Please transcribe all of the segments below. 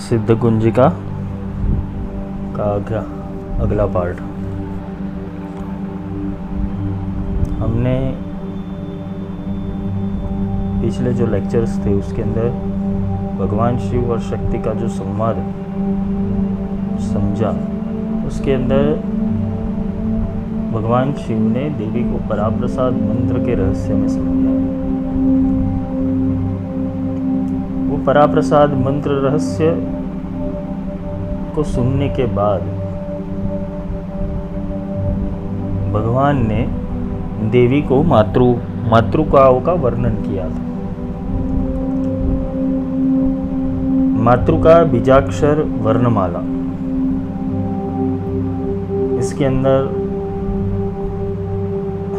सिद्ध कुंजिका का अगला पार्ट। हमने पिछले जो लेक्चर्स थे उसके अंदर भगवान शिव और शक्ति का जो संवाद समझा, उसके अंदर भगवान शिव ने देवी को पराप्रसाद मंत्र के रहस्य में समझाया। वो पराप्रसाद मंत्र रहस्य को सुनने के बाद भगवान ने देवी को मातृकाओं का वर्णन किया था। मातृका बीजाक्षर वर्णमाला, इसके अंदर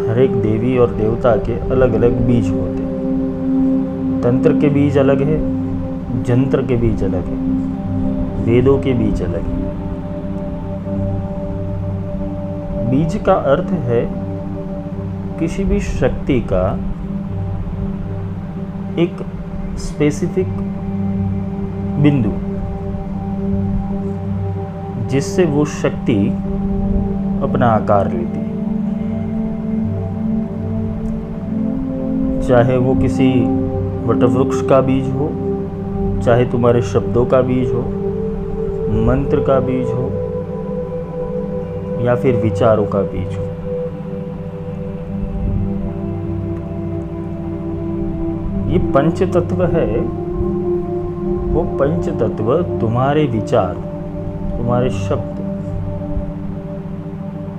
हर एक देवी और देवता के अलग अलग बीज होते हैं। तंत्र के बीज अलग है, जंत्र के बीज अलग है, वेदों के बीज अलग है। बीज का अर्थ है किसी भी शक्ति का एक स्पेसिफिक बिंदु, जिससे वो शक्ति अपना आकार लेती है। चाहे वो किसी वटवृक्ष का बीज हो, चाहे तुम्हारे शब्दों का बीज हो, मंत्र का बीज हो, या फिर विचारों का बीज हो। ये पंच तत्व है। वो पंच तत्व तुम्हारे विचार, तुम्हारे शब्द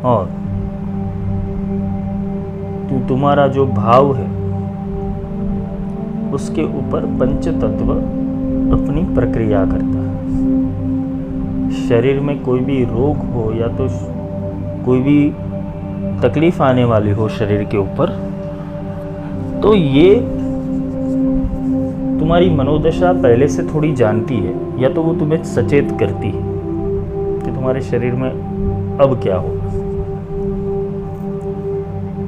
और तुम्हारा जो भाव है, उसके ऊपर पंच तत्व अपनी प्रक्रिया करता है। शरीर में कोई भी रोग हो या तो कोई भी तकलीफ आने वाली हो शरीर के ऊपर, तो ये तुम्हारी मनोदशा पहले से थोड़ी जानती है, या तो वो तुम्हें सचेत करती है कि तुम्हारे शरीर में अब क्या होगा।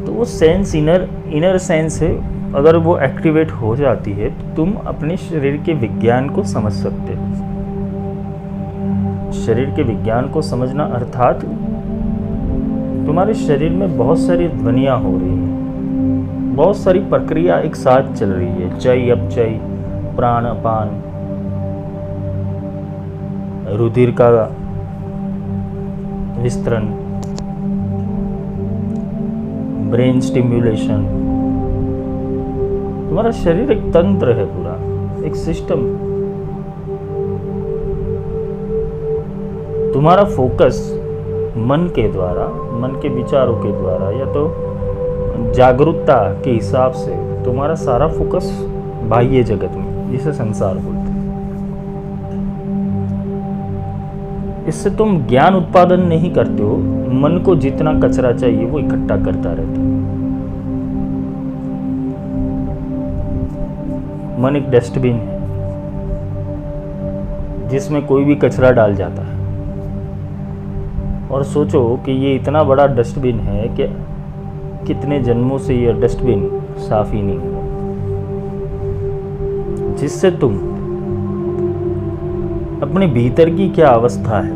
तो वो सेंस इनर सेंस है, अगर वो एक्टिवेट हो जाती है तो तुम अपने शरीर के विज्ञान को समझ सकते हो। शरीर के विज्ञान को समझना अर्थात तुम्हारे शरीर में बहुत सारी ध्वनियाँ हो रही हैं, बहुत सारी प्रक्रिया एक साथ चल रही है। चय अपचय, प्राण अपान, रुधिर का विस्तरण, ब्रेन स्टिम्युलेशन। तुम्हारा शरीर एक तंत्र है, पूरा एक सिस्टम। तुम्हारा फोकस मन के द्वारा, मन के विचारों के द्वारा, या तो जागरूकता के हिसाब से तुम्हारा सारा फोकस बाह्य जगत में, जिसे संसार बोलते हैं। इससे तुम ज्ञान उत्पादन नहीं करते हो। मन को जितना कचरा चाहिए वो इकट्ठा करता रहता है। मन एक डस्टबिन है जिसमें कोई भी कचरा डाल जाता है। और सोचो कि ये इतना बड़ा डस्टबिन है कि कितने जन्मों से ये डस्टबिन साफ ही नहीं हुआ, जिससे तुम अपने भीतर की क्या अवस्था है,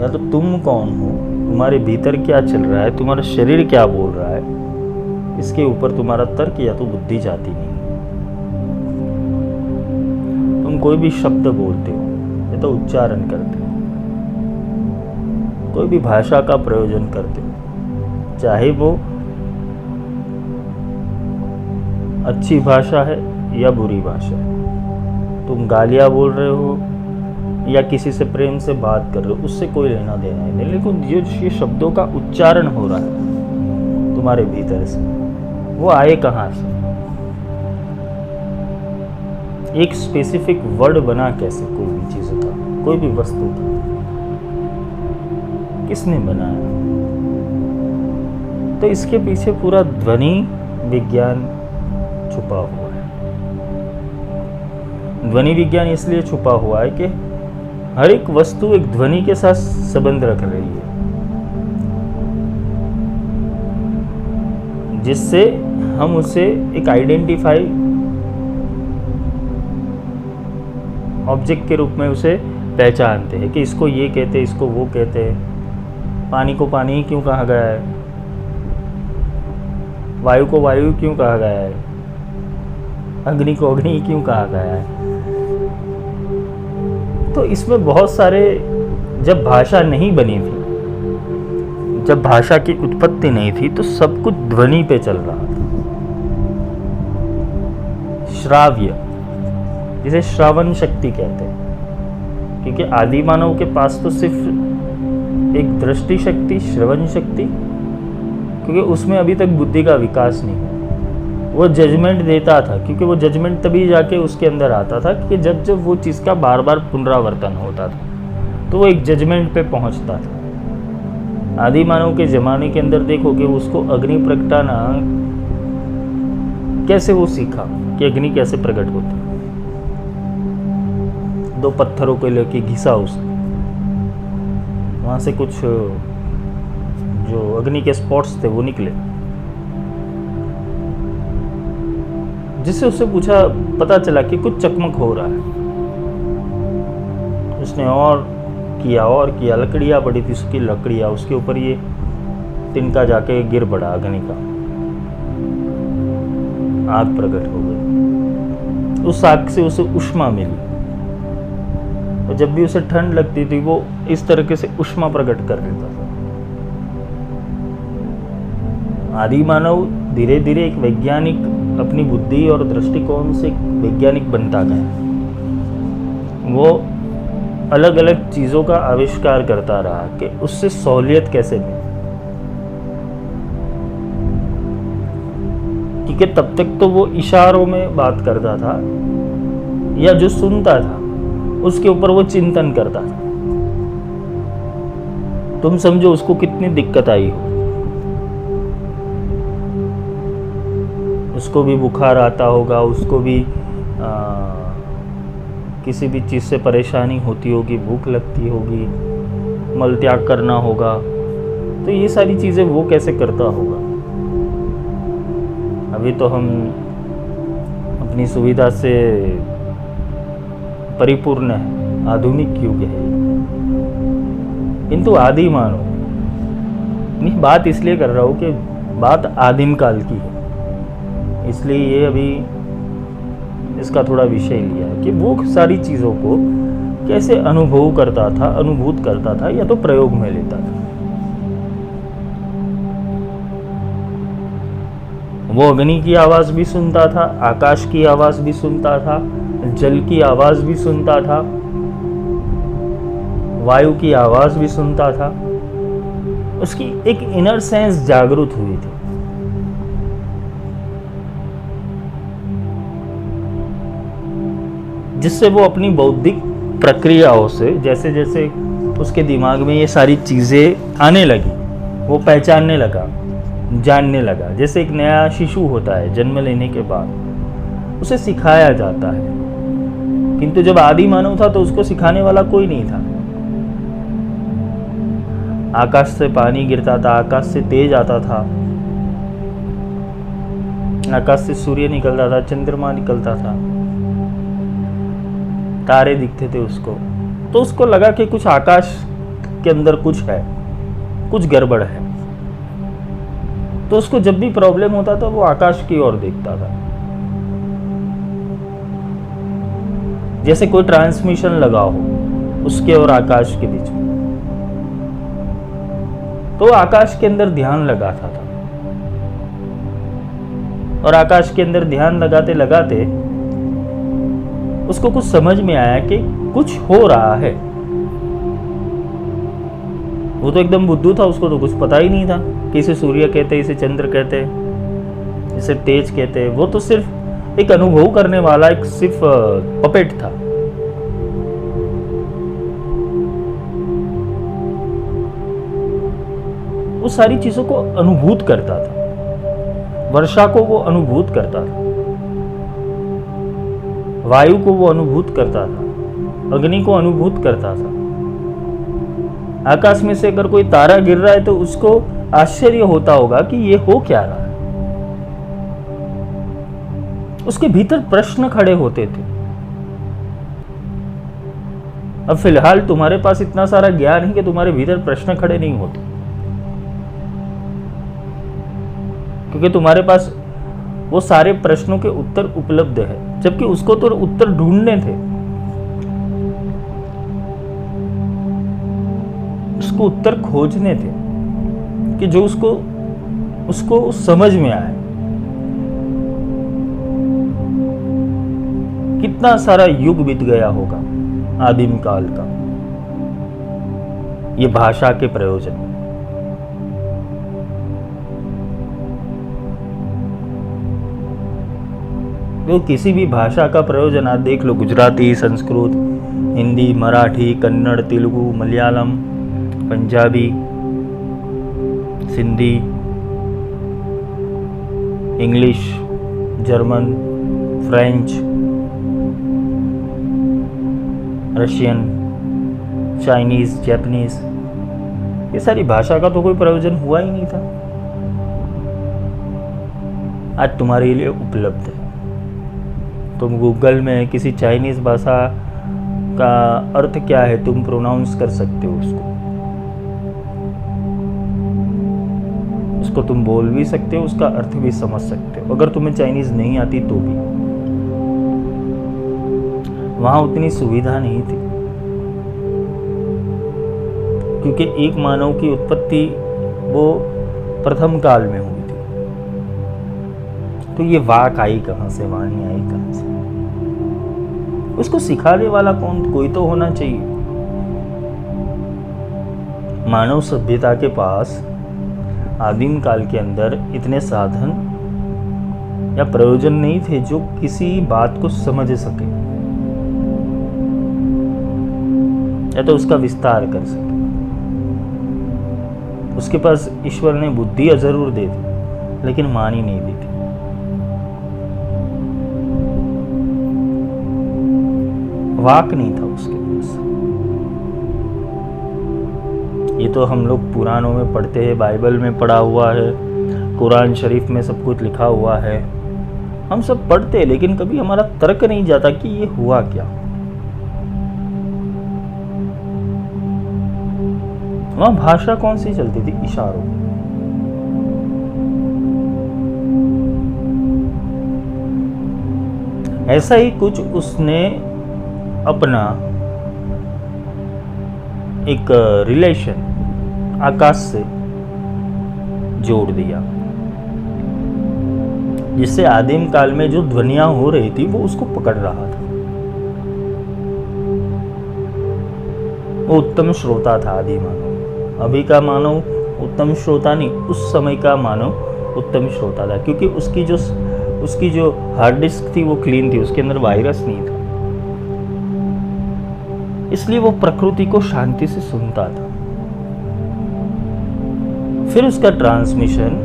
या तो तुम कौन हो, तुम्हारे भीतर क्या चल रहा है, तुम्हारा शरीर क्या बोल रहा है, इसके ऊपर तुम्हारा तर्क या तो बुद्धि जाती नहीं। तुम कोई भी शब्द बोलते हो या तो उच्चारण करते हो, कोई भी भाषा का प्रयोजन करते हो, चाहे वो अच्छी भाषा है या बुरी भाषा है। तुम गालियाँ बोल रहे हो या किसी से प्रेम से बात कर रहे हो, उससे कोई लेना देना है नहीं। लेकिन ये शब्दों का उच्चारण हो रहा है तुम्हारे भीतर से, वो आए कहाँ से? एक स्पेसिफिक वर्ड बना कैसे कोई भी चीज़ का, कोई भी वस्तु का? किसने बनाया? तो इसके पीछे पूरा ध्वनि विज्ञान छुपा हुआ है। ध्वनि विज्ञान इसलिए छुपा हुआ है कि हर एक वस्तु एक ध्वनि के साथ संबंध रख रही है, जिससे हम उसे एक आइडेंटिफाई ऑब्जेक्ट के रूप में उसे पहचानते हैं कि इसको ये कहते हैं, इसको वो कहते हैं। पानी को पानी क्यों कहा गया है, वायु को वायु क्यों कहा गया है, अग्नि को अग्नि क्यों कहा गया है। तो इसमें बहुत सारे, जब भाषा नहीं बनी थी, जब भाषा की उत्पत्ति नहीं थी, तो सब कुछ ध्वनि पे चल रहा था। श्राव्य, जिसे श्रवण शक्ति कहते हैं, क्योंकि आदि मानव के पास तो सिर्फ एक दृष्टि शक्ति, श्रवण शक्ति, क्योंकि उसमें अभी तक बुद्धि का विकास नहीं है। वो जजमेंट देता था, क्योंकि वो जजमेंट तभी जाके उसके अंदर आता था कि जब जब वो चीज़ का बार बार पुनरावर्तन होता था, तो वो एक जजमेंट पे पहुंचता था। आदि मानव के ज़माने के अंदर देखोगे, उसको अग्नि प्रगटाना कैसे वो सीखा कि अग्नि कैसे प्रकट होती। 2 पत्थरों को लेके घिसा उसने, वहाँ से कुछ जो अग्नि के स्पॉट्स थे वो निकले, जिससे उससे पूछा, पता चला कि कुछ चकमक हो रहा है। उसने और किया, लकड़ियाँ पड़ी थी, उसकी लकड़ियाँ, उसके ऊपर ये तिनका जाके गिर पड़ा अग्नि का, आग प्रकट हो गई। उस आग से उसे ऊष्मा मिली, और जब भी उसे ठंड लगती थी वो इस तरीके से ऊष्मा प्रकट कर देता था। आदि मानव धीरे धीरे एक वैज्ञानिक, अपनी बुद्धि और दृष्टिकोण से एक वैज्ञानिक बनता गया। वो अलग अलग चीज़ों का आविष्कार करता रहा कि उससे सहूलियत कैसे मिले, क्योंकि तब तक तो वो इशारों में बात करता था, या जो सुनता था उसके ऊपर वो चिंतन करता था। तुम समझो उसको कितनी दिक्कत आई हो। उसको भी बुखार आता होगा, उसको भी किसी भी चीज़ से परेशानी होती होगी, भूख लगती होगी, मल त्याग करना होगा, तो ये सारी चीज़ें वो कैसे करता होगा। अभी तो हम अपनी सुविधा से परिपूर्ण है, आधुनिक युग है, किंतु आदि मानव, नहीं बात इसलिए कर रहा हूँ कि बात आदिम काल की है, इसलिए ये अभी इसका थोड़ा विषय लिया है कि वो सारी चीज़ों को कैसे अनुभव करता था, अनुभूत करता था, या तो प्रयोग में लेता था। वो अग्नि की आवाज़ भी सुनता था, आकाश की आवाज़ भी सुनता था, जल की आवाज़ भी सुनता था, वायु की आवाज़ भी सुनता था। उसकी एक इनर सेंस जागृत हुई थी, जिससे वो अपनी बौद्धिक प्रक्रियाओं से, जैसे जैसे उसके दिमाग में ये सारी चीज़ें आने लगी, वो पहचानने लगा, जानने लगा। जैसे एक नया शिशु होता है जन्म लेने के बाद, उसे सिखाया जाता है, किंतु जब आदि मानव था तो उसको सिखाने वाला कोई नहीं था। आकाश से पानी गिरता था, आकाश से तेज आता था, आकाश से सूर्य निकलता था, चंद्रमा निकलता था, तारे दिखते थे उसको। तो उसको लगा कि कुछ आकाश के अंदर कुछ है, कुछ गड़बड़ है। तो उसको जब भी प्रॉब्लम होता था वो आकाश की ओर देखता था, जैसे कोई ट्रांसमिशन लगा हो उसके और आकाश के बीच में। तो आकाश के अंदर ध्यान लगाता था, और आकाश के अंदर ध्यान लगाते लगाते उसको कुछ समझ में आया कि कुछ हो रहा है। वो तो एकदम बुद्धू था, उसको तो कुछ पता ही नहीं था कि इसे सूर्य कहते, इसे चंद्र कहते, इसे तेज कहते। वो तो सिर्फ एक अनुभव करने वाला, एक सिर्फ पपेट था। वो सारी चीजों को अनुभूत करता था। वर्षा को वो अनुभूत करता था, वायु को वो अनुभूत करता था, अग्नि को अनुभूत करता था। आकाश में से अगर कोई तारा गिर रहा है तो उसको आश्चर्य होता होगा कि ये हो क्या रहा है। उसके भीतर प्रश्न खड़े होते थे अब फिलहाल तुम्हारे पास इतना सारा ज्ञान है कि तुम्हारे भीतर प्रश्न खड़े नहीं होते, क्योंकि तुम्हारे पास वो सारे प्रश्नों के उत्तर उपलब्ध है, जबकि उसको तो उत्तर ढूंढने थे, उसको उत्तर खोजने थे कि जो उसको समझ में आए। कितना सारा युग बीत गया होगा आदिम काल का ये भाषा के प्रयोजन। तो किसी भी भाषा का प्रयोजन आप देख लो, Gujarati, Sanskrit, Hindi, Marathi, Kannada, Telugu, Malayalam, Punjabi, Sindhi, English, German, French, Russian, Chinese, Japanese, ये सारी भाषा का तो कोई प्रयोजन हुआ ही नहीं था, आज तुम्हारे लिए उपलब्ध है। तुम गूगल में किसी चाइनीज भाषा का अर्थ क्या है तुम प्रोनाउंस कर सकते हो, उसको तुम बोल भी सकते हो, उसका अर्थ भी समझ सकते हो, अगर तुम्हें चाइनीज नहीं आती तो भी। वहां उतनी सुविधा नहीं थी, क्योंकि एक मानव की उत्पत्ति वो प्रथम काल में हुई थी। तो ये वाक आई कहां से, वाणी आई कहां से, उसको सिखाने वाला कौन, कोई तो होना चाहिए। मानव सभ्यता के पास आदिम काल के अंदर इतने साधन या प्रयोजन नहीं थे जो किसी बात को समझ सके या तो उसका विस्तार कर सके। उसके पास ईश्वर ने बुद्धि जरूर दे दी, लेकिन वाणी नहीं दी थी। वाक नहीं था उसके पास। ये तो हम लोग पुराणों में पढ़ते हैं, बाइबल में पढ़ा हुआ है, कुरान शरीफ में सब कुछ लिखा हुआ है, हम सब पढ़ते हैं, लेकिन कभी हमारा तर्क नहीं जाता कि ये हुआ क्या। वहां भाषा कौन सी चलती थी, इशारों। ऐसा ही कुछ उसने अपना एक रिलेशन आकाश से जोड़ दिया, जिससे आदिम काल में जो ध्वनियां हो रही थी वो उसको पकड़ रहा था। वो उत्तम श्रोता था आदि मानव। अभी का मानव उत्तम श्रोता नहीं, उस समय का मानव उत्तम श्रोता था, क्योंकि उसकी जो हार्ड डिस्क थी वो क्लीन थी, उसके अंदर वायरस नहीं था, इसलिए वो प्रकृति को शांति से सुनता था। फिर उसका ट्रांसमिशन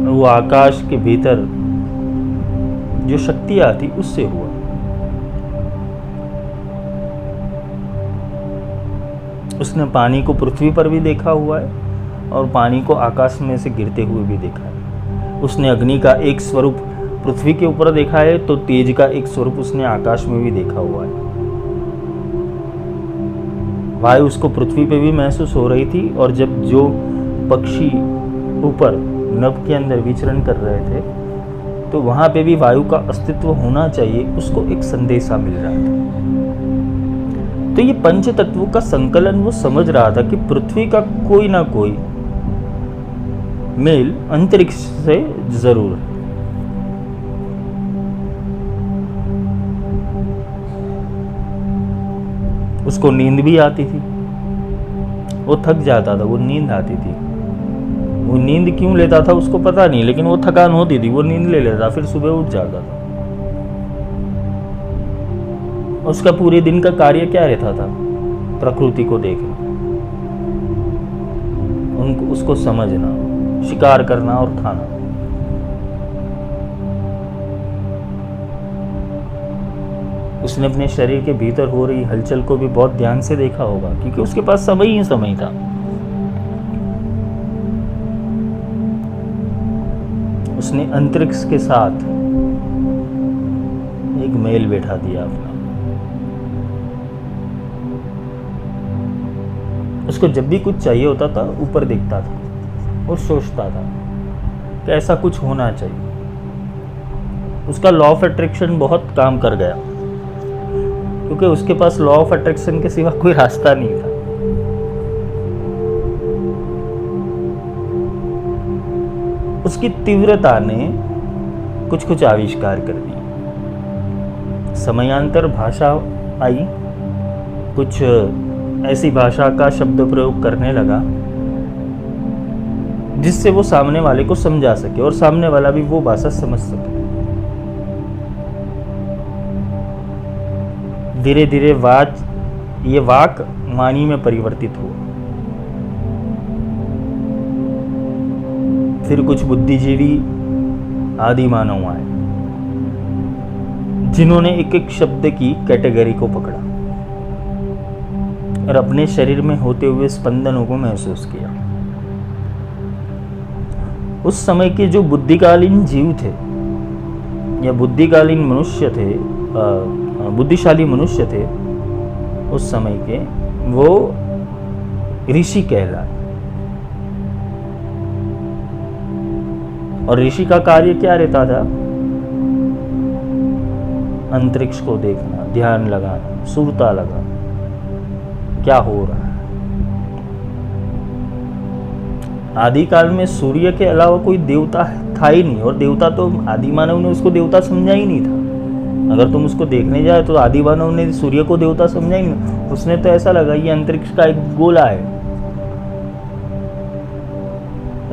वो आकाश के भीतर जो शक्तियां थी उससे हुआ। उसने पानी को पृथ्वी पर भी देखा हुआ है और पानी को आकाश में से गिरते हुए भी देखा है। उसने अग्नि का एक स्वरूप पृथ्वी के ऊपर देखा है, तो तेज का एक स्वरूप उसने आकाश में भी देखा हुआ है। वायु उसको पृथ्वी पे भी महसूस हो रही थी, और जब जो पक्षी ऊपर नभ के अंदर विचरण कर रहे थे तो वहां पे भी वायु का अस्तित्व होना चाहिए, उसको एक संदेशा मिल रहा था। तो ये पंच तत्वों का संकलन वो समझ रहा था कि पृथ्वी का कोई ना कोई मेल अंतरिक्ष से जरूर है। उसको नींद भी आती थी, वो थक जाता था, वो नींद आती थी। वो नींद क्यों लेता था उसको पता नहीं, लेकिन वो थकान होती थी, वो नींद ले लेता, फिर सुबह उठ जाता था। उसका पूरे दिन का कार्य क्या रहता था? प्रकृति को देखना, उसको समझना, शिकार करना और खाना। उसने अपने शरीर के भीतर हो रही हलचल को भी बहुत ध्यान से देखा होगा, क्योंकि उसके पास समय ही समय था। उसने अंतरिक्ष के साथ एक मेल बैठा दिया अपना। उसको जब भी कुछ चाहिए होता था ऊपर देखता था और सोचता था कि ऐसा कुछ होना चाहिए। उसका लॉ ऑफ अट्रैक्शन बहुत काम कर गया, क्योंकि उसके पास लॉ ऑफ अट्रैक्शन के सिवा कोई रास्ता नहीं था। उसकी तीव्रता ने कुछ कुछ आविष्कार कर दिए। समयांतर भाषा आई, कुछ ऐसी भाषा का शब्द प्रयोग करने लगा जिससे वो सामने वाले को समझा सके और सामने वाला भी वो भाषा समझ सके। धीरे धीरे ये वाक वाणी में परिवर्तित हुआ। फिर कुछ बुद्धिजीवी आदि मानव आए जिन्होंने एक एक शब्द की कैटेगरी को पकड़ा और अपने शरीर में होते हुए स्पंदनों को महसूस किया। उस समय के जो बुद्धिकालीन जीव थे या बुद्धिकालीन मनुष्य थे, बुद्धिशाली मनुष्य थे उस समय के, वो ऋषि कहलाए। और ऋषि का कार्य क्या रहता था? अंतरिक्ष को देखना, ध्यान लगाना, सुरता लगाना, क्या हो रहा है। आदिकाल में सूर्य के अलावा कोई देवता था ही नहीं, और देवता तो आदि मानव ने उसको देवता समझा ही नहीं था। अगर तुम उसको देखने जाए तो आदि मानव ने सूर्य को देवता समझा ही नहीं। उसने तो ऐसा लगा ये अंतरिक्ष का एक गोला है,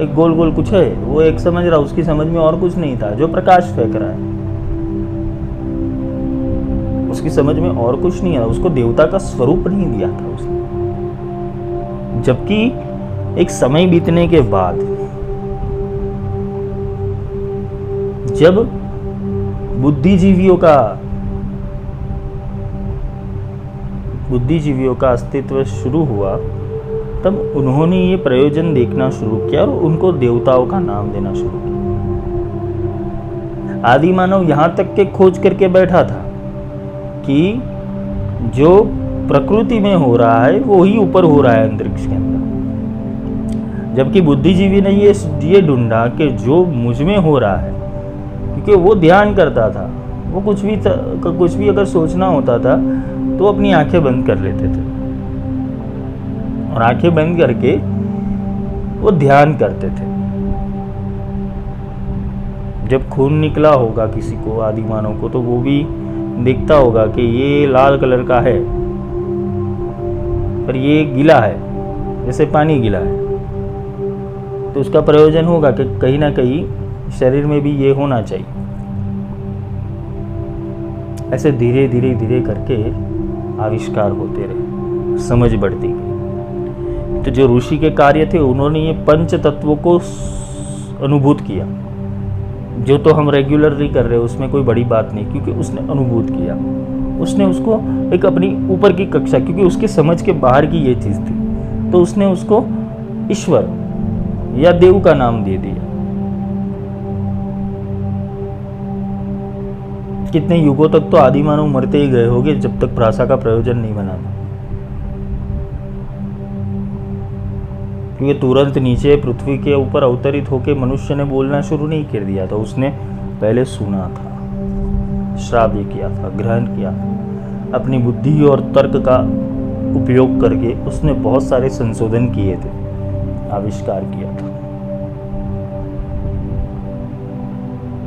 एक गोल गोल कुछ है, वो एक समझ रहा, उसकी समझ में और कुछ नहीं था, जो प्रकाश फेंक रहा है उसकी समझ में और कुछ नहीं है। उसको देवता का स्वरूप नहीं दिया था उसने। जबकि एक समय बीतने के बाद जब बुद्धिजीवियों का अस्तित्व शुरू हुआ, तब उन्होंने ये प्रयोजन देखना शुरू किया और उनको देवताओं का नाम देना शुरू किया। आदि मानव यहां तक के खोज करके बैठा था कि जो प्रकृति में हो रहा है वो ही ऊपर हो रहा है अंतरिक्ष के अंदर। जबकि बुद्धिजीवी ने ये ढूंढा कि जो मुझ में हो रहा है, क्योंकि वो ध्यान करता था, वो कुछ भी अगर सोचना होता था तो अपनी आंखें बंद कर लेते थे और आंखें बंद करके वो ध्यान करते थे। जब खून निकला होगा किसी को, आदि मानव को, तो वो भी देखता होगा कि ये लाल कलर का है पर ये गीला है, जैसे पानी गीला है, तो उसका प्रयोजन होगा कि कहीं ना कहीं शरीर में भी ये होना चाहिए। ऐसे धीरे धीरे धीरे करके आविष्कार होते रहे, समझ बढ़ती गई। तो जो ऋषि के कार्य थे, उन्होंने ये पंच तत्वों को अनुभूत किया, जो तो हम रेगुलरली कर रहे हैं, उसमें कोई बड़ी बात नहीं, क्योंकि उसने अनुभूत किया, उसने उसको एक अपनी ऊपर की कक्षा, क्योंकि उसके समझ के बाहर की ये चीज थी, तो उसने उसको ईश्वर या देव का नाम दे दिया। कितने युगों तक तो आदि मानव मरते ही गए होंगे जब तक भाषा का प्रयोजन नहीं बना था, क्योंकि तुरंत नीचे पृथ्वी के ऊपर अवतरित होकर मनुष्य ने बोलना शुरू नहीं कर दिया था। उसने पहले सुना था, श्राव्य किया था, ग्रहण किया था, अपनी बुद्धि और तर्क का उपयोग करके उसने बहुत सारे संशोधन किए थे, आविष्कार किया था।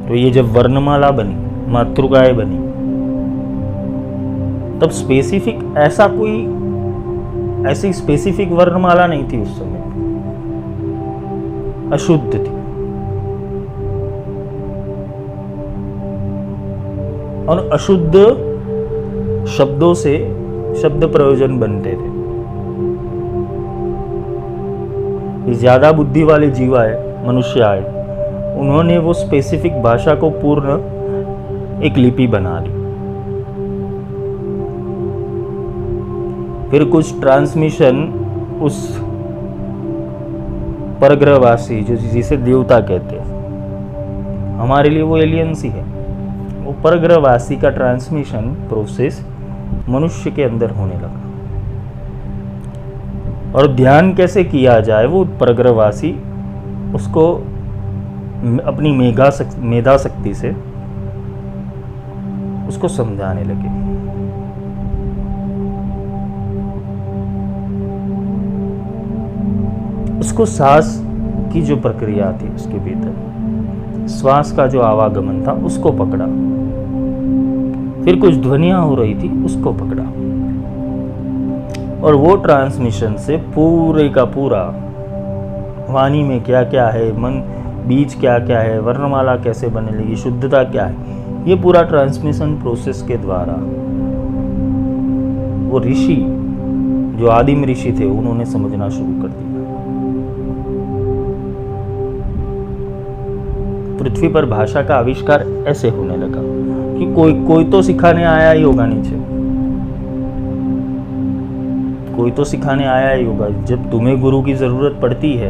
तो ये जब वर्णमाला बनी, मातृकाएं बनी, तब ऐसी स्पेसिफिक वर्णमाला नहीं थी उस समय, अशुद्ध थी। और अशुद्ध शब्दों से शब्द प्रयोजन बनते थे। ज्यादा बुद्धि वाले जीव आए, मनुष्य आए, उन्होंने वो स्पेसिफिक भाषा को पूर्ण एक लिपि बना ली। फिर कुछ ट्रांसमिशन उस परग्रहवासी, जो जिसे देवता कहते हैं, हमारे लिए वो एलियंस ही है, वो परग्रहवासी का ट्रांसमिशन प्रोसेस मनुष्य के अंदर होने लगा। और ध्यान कैसे किया जाए वो परग्रहवासी उसको अपनी मेधा शक्ति से उसको समझाने लगे। उसको सांस की जो प्रक्रिया थी उसके भीतर श्वास का जो आवागमन था उसको पकड़ा, फिर कुछ ध्वनियां हो रही थी उसको पकड़ा, और वो ट्रांसमिशन से पूरे का पूरा वाणी में क्या क्या है, मन बीज क्या क्या है, वर्णमाला कैसे बनने लगी, शुद्धता क्या है, ये पूरा ट्रांसमिशन प्रोसेस के द्वारा वो ऋषि जो आदिम ऋषि थे उन्होंने समझना शुरू कर दिया। पृथ्वी पर भाषा का आविष्कार ऐसे होने लगा कि कोई तो सिखाने आया ही होगा नीचे, कोई तो सिखाने आया ही होगा। जब तुम्हें गुरु की ज़रूरत पड़ती है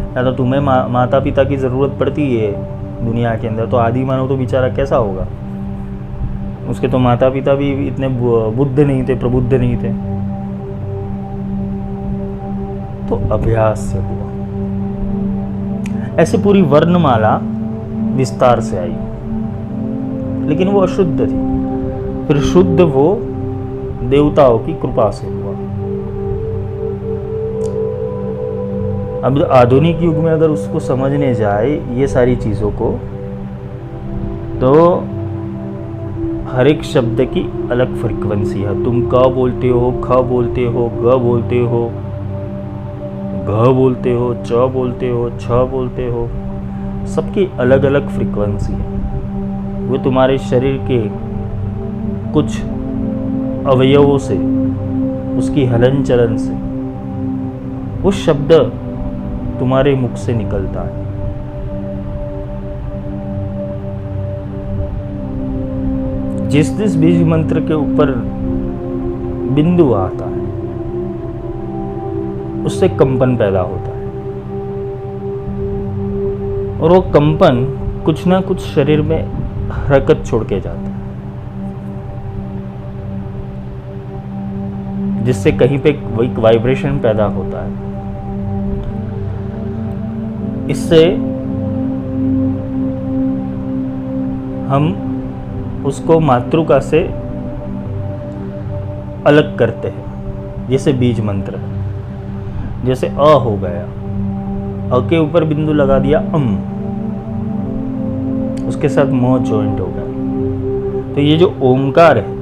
या तो तुम्हें माता पिता की ज़रूरत पड़ती है दुनिया के अंदर, तो आदि मानव तो बेचारा कैसा होगा, उसके तो माता पिता भी इतने बुद्ध नहीं थे, प्रबुद्ध नहीं थे। तो अभ्यास से हुआ, ऐसे पूरी वर्णमाला विस्तार से आई, लेकिन वो अशुद्ध थी। फिर शुद्ध वो देवताओं की कृपा से हुआ। अब आधुनिक युग में अगर उसको समझने जाए ये सारी चीज़ों को, तो हर एक शब्द की अलग फ्रीक्वेंसी है। तुम क बोलते हो, ख बोलते हो, ग बोलते हो, घ बोलते हो, च बोलते हो, छ बोलते हो, सबकी अलग अलग फ्रीक्वेंसी है। वो तुम्हारे शरीर के कुछ अवयवों से, उसकी हलन चलन से वो शब्द तुम्हारे मुख से निकलता है। जिस बीज मंत्र के ऊपर बिंदु आता है उससे कंपन पैदा होता है, और वो कंपन कुछ ना कुछ शरीर में हरकत छोड़ के जाता है, जिससे कहीं पे एक वाइब्रेशन पैदा होता है। इससे हम उसको मातृका से अलग करते हैं। जैसे बीज मंत्र है, जैसे अ हो गया, अ के ऊपर बिंदु लगा दिया उसके साथ म जॉइंट हो गया। तो ये जो ओमकार है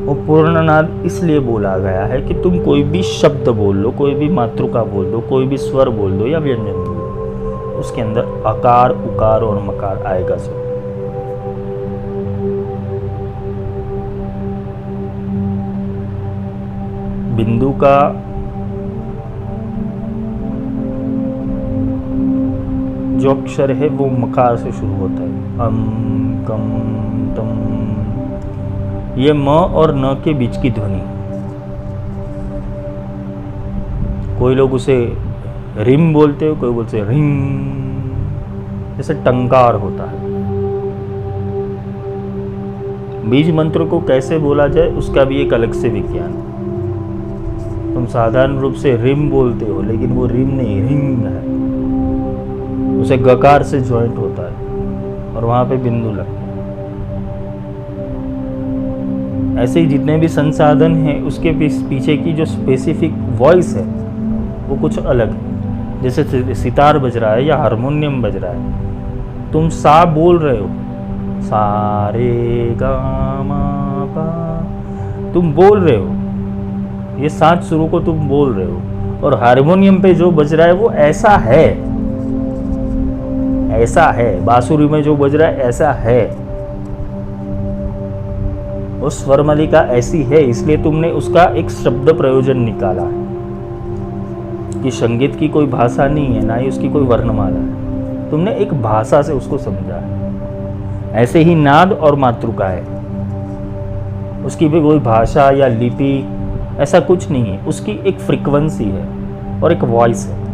वो पूर्णनाद इसलिए बोला गया है कि तुम कोई भी शब्द बोल लो, कोई भी मातृका बोल दो, कोई भी स्वर बोल दो या व्यंजन बोल दो, उसके अंदर आकार, उकार और मकार आएगा सब। बिंदु का जो अक्षर है वो मकार से शुरू होता है, कम तम। ये म और न के बीच की ध्वनि, कोई लोग उसे रिम बोलते हो, कोई बोलते हैं रिम, जैसे टंकार होता है। बीज मंत्र को कैसे बोला जाए उसका भी एक अलग से विज्ञान है। तुम साधारण रूप से रिम बोलते हो, लेकिन वो रिम नहीं, रिंग है। उसे गकार से ज्वाइंट होता है और वहां पे बिंदु लगता है। ऐसे ही जितने भी संसाधन हैं उसके पीछे की जो स्पेसिफिक वॉइस है वो कुछ अलग है। जैसे सितार बज रहा है या हारमोनियम बज रहा है, तुम सा बोल रहे हो, सा रे गा मा पा, तुम बोल रहे हो, ये 7 सुरों को तुम बोल रहे हो। और हारमोनियम पे जो बज रहा है वो ऐसा है, ऐसा है। बांसुरी में जो बज रहा है ऐसा है। वो स्वर मालिका ऐसी है, इसलिए तुमने उसका एक शब्द प्रयोजन निकाला है कि संगीत की कोई भाषा नहीं है, ना ही उसकी कोई वर्णमाला है। तुमने एक भाषा से उसको समझा है। ऐसे ही नाद और मातृका है, उसकी भी कोई भाषा या लिपि ऐसा कुछ नहीं है। उसकी एक फ्रीक्वेंसी है और एक वॉइस है।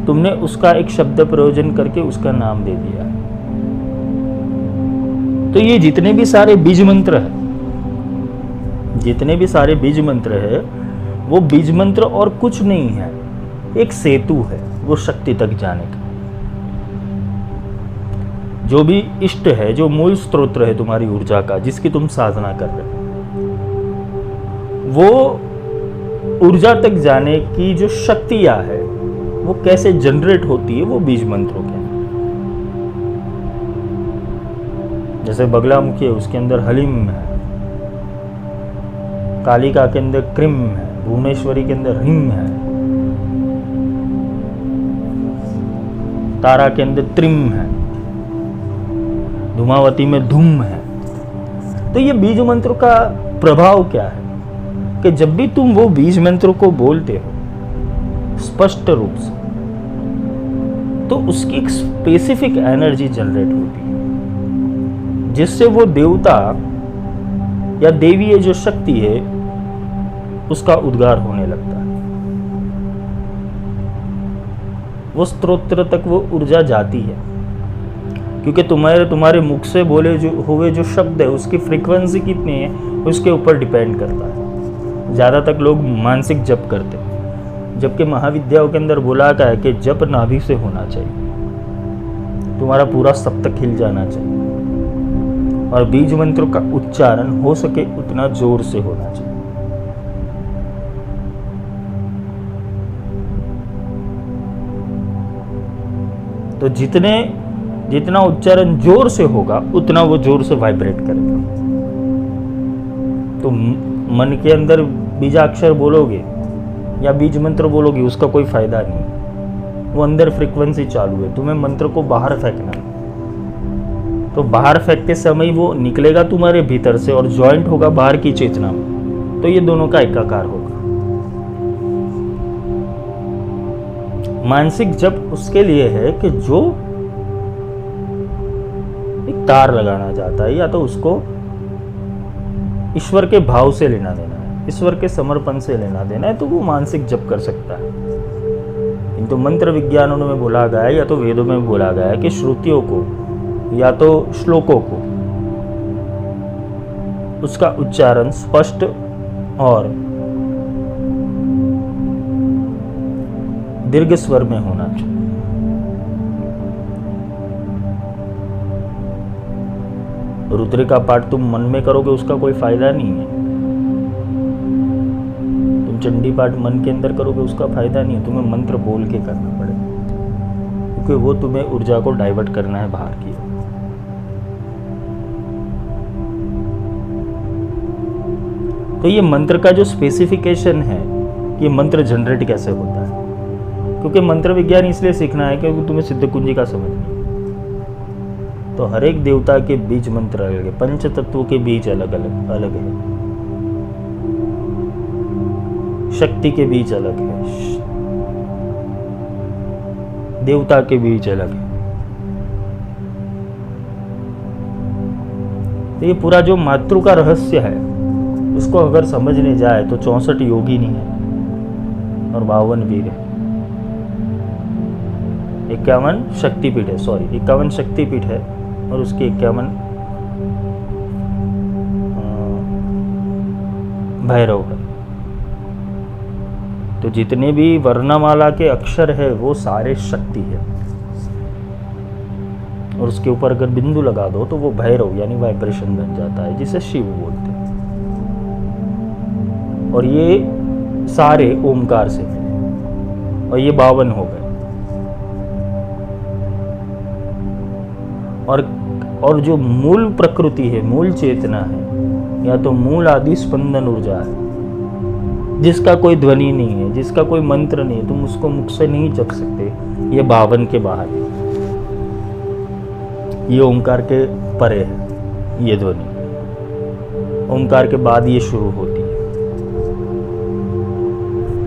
तुमने उसका एक शब्द प्रयोजन करके उसका नाम दे दिया है। तो ये जितने भी सारे बीज मंत्र है, जितने भी सारे बीज मंत्र है, वो बीज मंत्र और कुछ नहीं है, एक सेतु है वो शक्ति तक जाने का। जो भी इष्ट है, जो मूल स्त्रोत्र है तुम्हारी ऊर्जा का, जिसकी तुम साधना कर रहे हो, वो ऊर्जा तक जाने की जो शक्तियां है वो कैसे जनरेट होती है, वो बीज मंत्रों के। जैसे बगलामुखी है, उसके अंदर हलीम है, कालिका के अंदर क्रिम है, भुवनेश्वरी के अंदर हिम है, तारा के अंदर त्रिम है, धूमावती में धूम है। तो ये बीज मंत्र का प्रभाव क्या है कि जब भी तुम वो बीज मंत्र को बोलते हो स्पष्ट रूप से, तो उसकी एक स्पेसिफिक एनर्जी जनरेट होती है, जिससे वो देवता या देवी जो शक्ति है उसका उद्गार होने लगता है। वो स्तोत्र तक वो ऊर्जा जाती है, क्योंकि तुम्हारे मुख से बोले हुए जो शब्द है उसकी फ्रीक्वेंसी कितनी है उसके ऊपर डिपेंड करता है। ज़्यादा तक लोग मानसिक जप करते हैं, जबकि महाविद्याओं के अंदर बोला गया है कि जप नाभि से होना चाहिए, तुम्हारा पूरा सप्तक हिल जाना चाहिए, और बीज मंत्र का उच्चारण हो सके उतना जोर से होना चाहिए। तो जितना उच्चारण जोर से होगा उतना वो जोर से वाइब्रेट करेगा। तो मन के अंदर बीजाक्षर बोलोगे या बीज मंत्र बोलोगे उसका कोई फायदा नहीं, वो अंदर फ्रीक्वेंसी चालू है, तुम्हें मंत्र को बाहर फेंकना है। तो बाहर फेंकते समय वो निकलेगा तुम्हारे भीतर से और ज्वाइंट होगा बाहर की चेतना में, तो ये दोनों का एकाकार होगा। मानसिक जप उसके लिए है कि जो एक तार लगाना चाहता है, या तो उसको ईश्वर के भाव से लेना देना है, ईश्वर के समर्पण से लेना देना है, तो वो मानसिक जप कर सकता है। किंतु मंत्र विज्ञानों में बोला गया है, या तो वेदों में बोला गया है कि श्रुतियों को या तो श्लोकों को उसका उच्चारण स्पष्ट और दीर्घ स्वर में होना चाहिए। रुद्र का पाठ तुम मन में करोगे उसका कोई फायदा नहीं है, तुम चंडी पाठ मन के अंदर करोगे उसका फायदा नहीं है, तुम्हें मंत्र बोल के करना पड़ेगा, क्योंकि वो तुम्हें ऊर्जा को डाइवर्ट करना है बाहर की। तो ये मंत्र का जो स्पेसिफिकेशन है, ये मंत्र जनरेट कैसे होता है, क्योंकि मंत्र विज्ञान इसलिए सीखना है क्योंकि तुम्हें सिद्ध कुंजी का समझ नहीं। तो हर एक देवता के बीज मंत्र अलग है, पंच तत्वों के बीज अलग अलग है, शक्ति के बीज अलग है, देवता के बीज अलग है। तो ये पूरा जो मातृ का रहस्य है उसको अगर समझने जाए तो 64 योगी नहीं है और 52 वीर है, 51 शक्तिपीठ है, 51 शक्तिपीठ है और उसके 51 भैरव है। तो जितने भी वर्णमाला के अक्षर है वो सारे शक्ति है, और उसके ऊपर अगर बिंदु लगा दो तो वो भैरव यानी वाइब्रेशन बन जाता है, जिसे शिव बोलते हैं। और ये सारे ओमकार से मिले, और ये 52 हो गए। और जो मूल प्रकृति है, मूल चेतना है, या तो मूल आदि स्पंदन ऊर्जा है, जिसका कोई ध्वनि नहीं है, जिसका कोई मंत्र नहीं है, तुम उसको मुख से नहीं जप सकते, ये 52 के बाहर है, ये ओंकार के परे है ये ध्वनि, ओंकार के बाद ये शुरू होती है।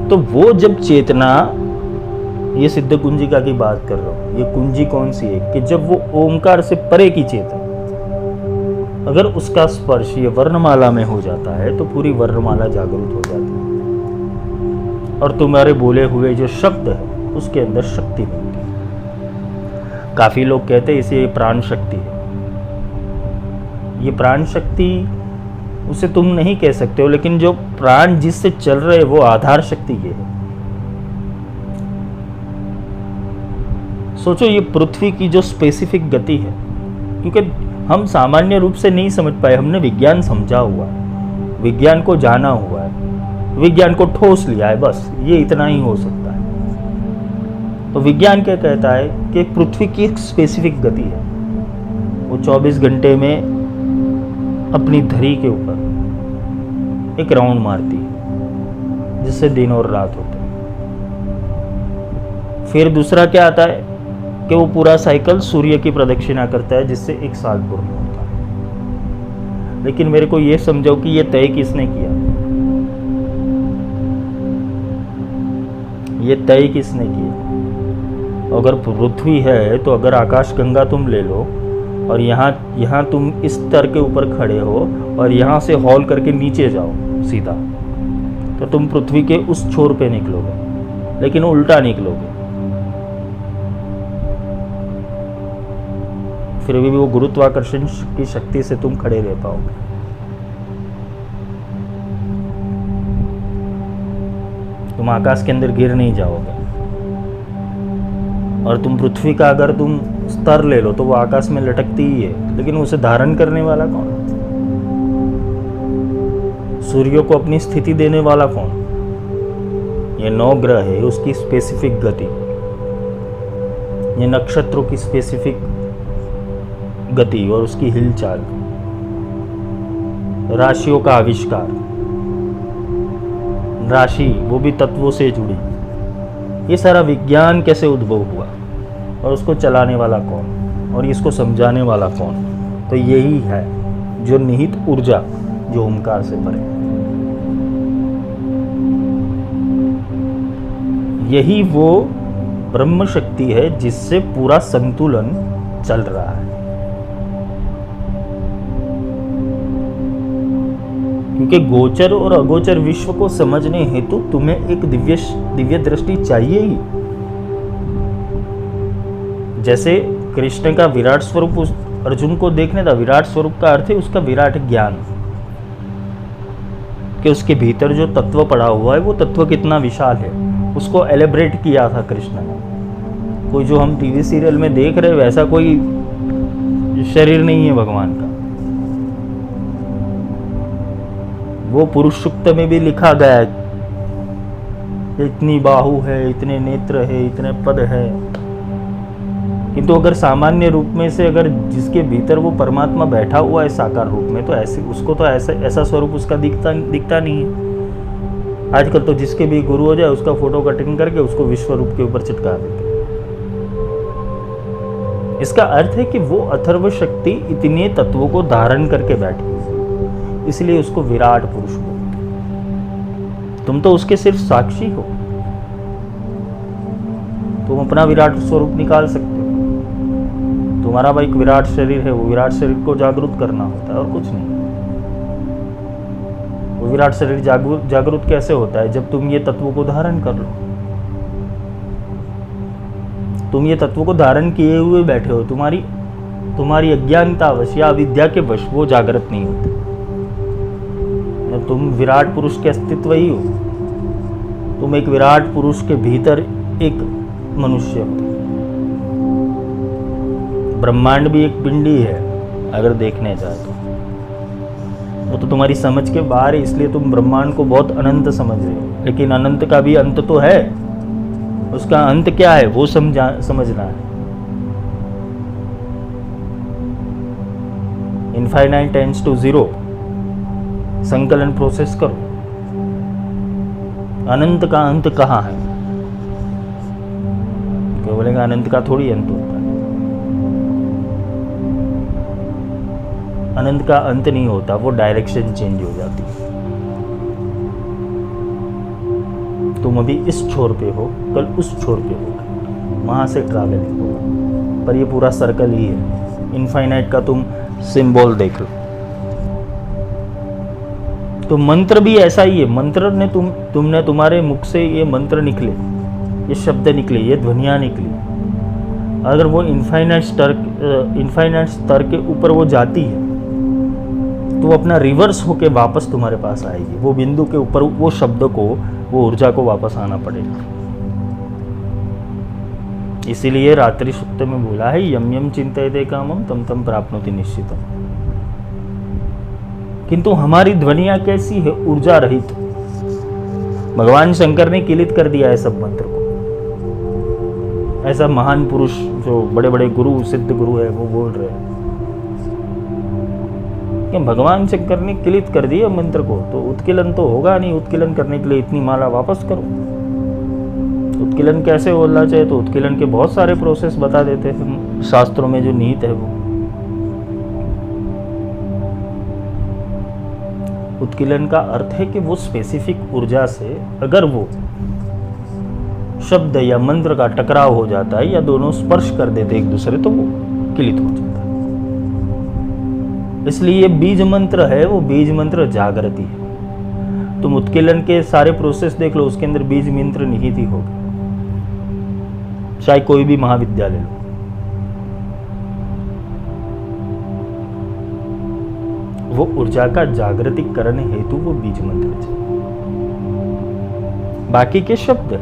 तो वो जब चेतना, ये सिद्ध कुंजिका की बात कर रहा हूं, ये कुंजी कौन सी है कि जब वो ओंकार से परे की चेतना अगर उसका स्पर्श ये वर्णमाला में हो जाता है तो पूरी वर्णमाला जागृत हो जाती है, और तुम्हारे बोले हुए जो शब्द है उसके अंदर शक्ति मिलती है। काफी लोग कहते हैं इसे प्राण शक्ति है। ये प्राण शक्ति उसे तुम नहीं कह सकते हो, लेकिन जो प्राण जिससे चल रहे वो आधार शक्ति ये है। सोचो, ये पृथ्वी की जो स्पेसिफिक गति है, क्योंकि हम सामान्य रूप से नहीं समझ पाए, हमने विज्ञान समझा हुआ है, विज्ञान को जाना हुआ है, विज्ञान को ठोस लिया है, बस ये इतना ही हो सकता है। तो विज्ञान क्या कहता है कि पृथ्वी की एक स्पेसिफिक गति है, वो 24 घंटे में अपनी धरी के ऊपर एक राउंड मारती है, जिससे दिन और रात होते हैं। फिर दूसरा क्या आता है कि वो पूरा साइकिल सूर्य की प्रदक्षिणा करता है, जिससे एक साल पूर्ण होता है। लेकिन मेरे को ये समझो कि ये तय किसने किया, ये तय किसने किया? अगर पृथ्वी है तो अगर आकाश गंगा तुम ले लो और यहाँ तुम इस स्तर के ऊपर खड़े हो और यहाँ से हॉल करके नीचे जाओ सीधा, तो तुम पृथ्वी के उस छोर पे निकलोगे, लेकिन उल्टा निकलोगे। फिर भी वो गुरुत्वाकर्षण की शक्ति से तुम खड़े रह पाओगे। तुम आकाश के अंदर गिर नहीं जाओगे। और तुम पृथ्वी का अगर तुम स्तर ले लो तो वो आकाश में लटकती ही है, लेकिन उसे धारण करने वाला कौन? सूर्य को अपनी स्थिति देने वाला कौन? ये 9 ग्रह है, उसकी स्पेसिफिक गति, ये नक्षत्रों की स्पेसिफिक गति और उसकी हिलचाल, राशियों का आविष्कार, राशि वो भी तत्वों से जुड़ी, ये सारा विज्ञान कैसे उद्भव हुआ और उसको चलाने वाला कौन और इसको समझाने वाला कौन? तो यही है जो निहित ऊर्जा जो ओंकार से परे, यही वो ब्रह्म शक्ति है जिससे पूरा संतुलन चल रहा है। क्योंकि गोचर और अगोचर विश्व को समझने हेतु तुम्हें एक दिव्य दृष्टि चाहिए ही। जैसे कृष्ण का विराट स्वरूप उस अर्जुन को देखने था, विराट स्वरूप का अर्थ है उसका विराट ज्ञान, कि उसके भीतर जो तत्व पड़ा हुआ है वो तत्व कितना विशाल है, उसको एलेब्रेट किया था कृष्ण ने। कोई जो हम टीवी सीरियल में देख रहे वैसा कोई शरीर नहीं है भगवान का। वो पुरुष सूक्त में भी लिखा गया है, इतनी बाहु है, इतने नेत्र है, इतने पद है। किंतु अगर सामान्य रूप में से अगर जिसके भीतर वो परमात्मा बैठा हुआ है साकार रूप में, तो ऐसे उसको तो ऐसा स्वरूप उसका दिखता नहीं है। आजकल तो जिसके भी गुरु हो जाए उसका फोटो कटिंग करके उसको विश्व रूप के ऊपर चिपका देते। इसका अर्थ है कि वो अथर्व शक्ति इतने तत्वों को धारण करके बैठी, इसलिए उसको विराट पुरुष बोलते। तुम तो उसके सिर्फ साक्षी हो, तुम अपना विराट स्वरूप निकाल सकते हो। तुम्हारा भाई एक विराट शरीर है, वो विराट शरीर को जागरूक करना होता है और कुछ नहीं। वो विराट शरीर जागरूक कैसे होता है? जब तुम ये तत्वों को धारण कर लो। तुम ये तत्वों को धारण किए हुए बैठे हो, तुम्हारी अज्ञानता वश या अविद्या के वश वो जागृत नहीं होते। तुम विराट पुरुष के अस्तित्व ही हो। तुम एक विराट पुरुष के भीतर एक मनुष्य हो। ब्रह्मांड भी एक पिंडी है अगर देखने जाए तो। वो तो तुम्हारी समझ के बाहर है, इसलिए तुम ब्रह्मांड को बहुत अनंत समझ रहे हो। लेकिन अनंत का भी अंत तो है, उसका अंत क्या है वो समझना है। इनफाइनाइट टेंड्स टू 0, संकलन प्रोसेस करो। अनंत का अंत कहाँ है? क्यों बोलेगा अनंत का थोड़ी अंत होता है। अनंत का अंत नहीं होता, वो डायरेक्शन चेंज हो जाती है। तुम अभी इस छोर पे हो, कल उस छोर पे हो, वहां से ट्रैवलिंग होगा, पर ये पूरा सर्कल ही है। इनफाइनाइट का तुम सिंबल देख लो, तो मंत्र भी ऐसा ही है। मंत्र ने तुमने तुम्हारे मुख से ये मंत्र निकले, ये शब्द निकले, ये ध्वनियाँ निकली, अगर वो इनफाइनाइट स्तर के ऊपर वो जाती है तो वो अपना रिवर्स होके वापस तुम्हारे पास आएगी। वो बिंदु के ऊपर वो शब्द को, वो ऊर्जा को वापस आना पड़ेगा। इसीलिए रात्रि सुक्त में बोला है, यम यम चिंतयते कामम तम तम प्राप्नोति निश्चितम। किंतु हमारी ध्वनियां कैसी है? ऊर्जा रहित। भगवान शंकर ने किलित कर दिया है सब मंत्र को। ऐसा महान पुरुष जो बड़े बड़े गुरु, सिद्ध गुरु है, वो बोल रहे हैं कि भगवान शंकर ने किलित कर दिया मंत्र को, तो उत्कीलन तो होगा नहीं। उत्कीलन करने के लिए इतनी माला वापस करो। उत्कीलन कैसे होना चाहिए? तो उत्कीलन के बहुत सारे प्रोसेस बता देते हैं शास्त्रों में, जो निहित है वो। उत्कीलन का अर्थ है कि वो स्पेसिफिक ऊर्जा से अगर वो शब्द या मंत्र का टकराव हो जाता है या दोनों स्पर्श कर देते एक दूसरे, तो वो किलित हो जाता है। इसलिए बीज मंत्र है, वो बीज मंत्र जागृति है। तुम उत्कीलन के सारे प्रोसेस देख लो, उसके अंदर बीज मंत्र निहित ही होगा। चाहे कोई भी महाविद्यालय लो, वो ऊर्जा का जागृतिकरण हेतु वो बीज मंत्र है। बाकी के शब्द,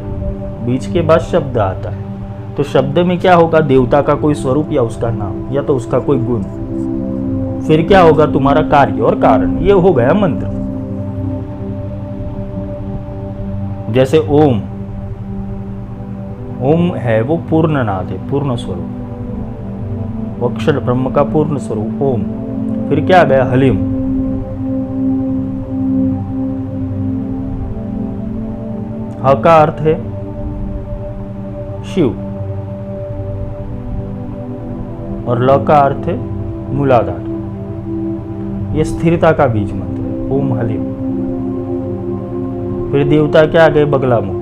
बीज के बाद शब्द आता है, तो शब्द में क्या होगा? देवता का कोई स्वरूप या उसका नाम या तो उसका कोई गुण। फिर क्या होगा? तुम्हारा कार्य और कारण। ये हो गया मंत्र। जैसे ओम, ओम है वो पूर्ण नाद है, पूर्ण स्वरूप, अक्षर ब्रह्म का पूर्ण स्वरूप ओम। फिर क्या आ गया? हलीम। ह का अर्थ है शिव और ल का अर्थ है मूलाधार। ये स्थिरता का बीज मंत्र है, ओम हलीम। फिर देवता क्या आ गए? बगलामुखी।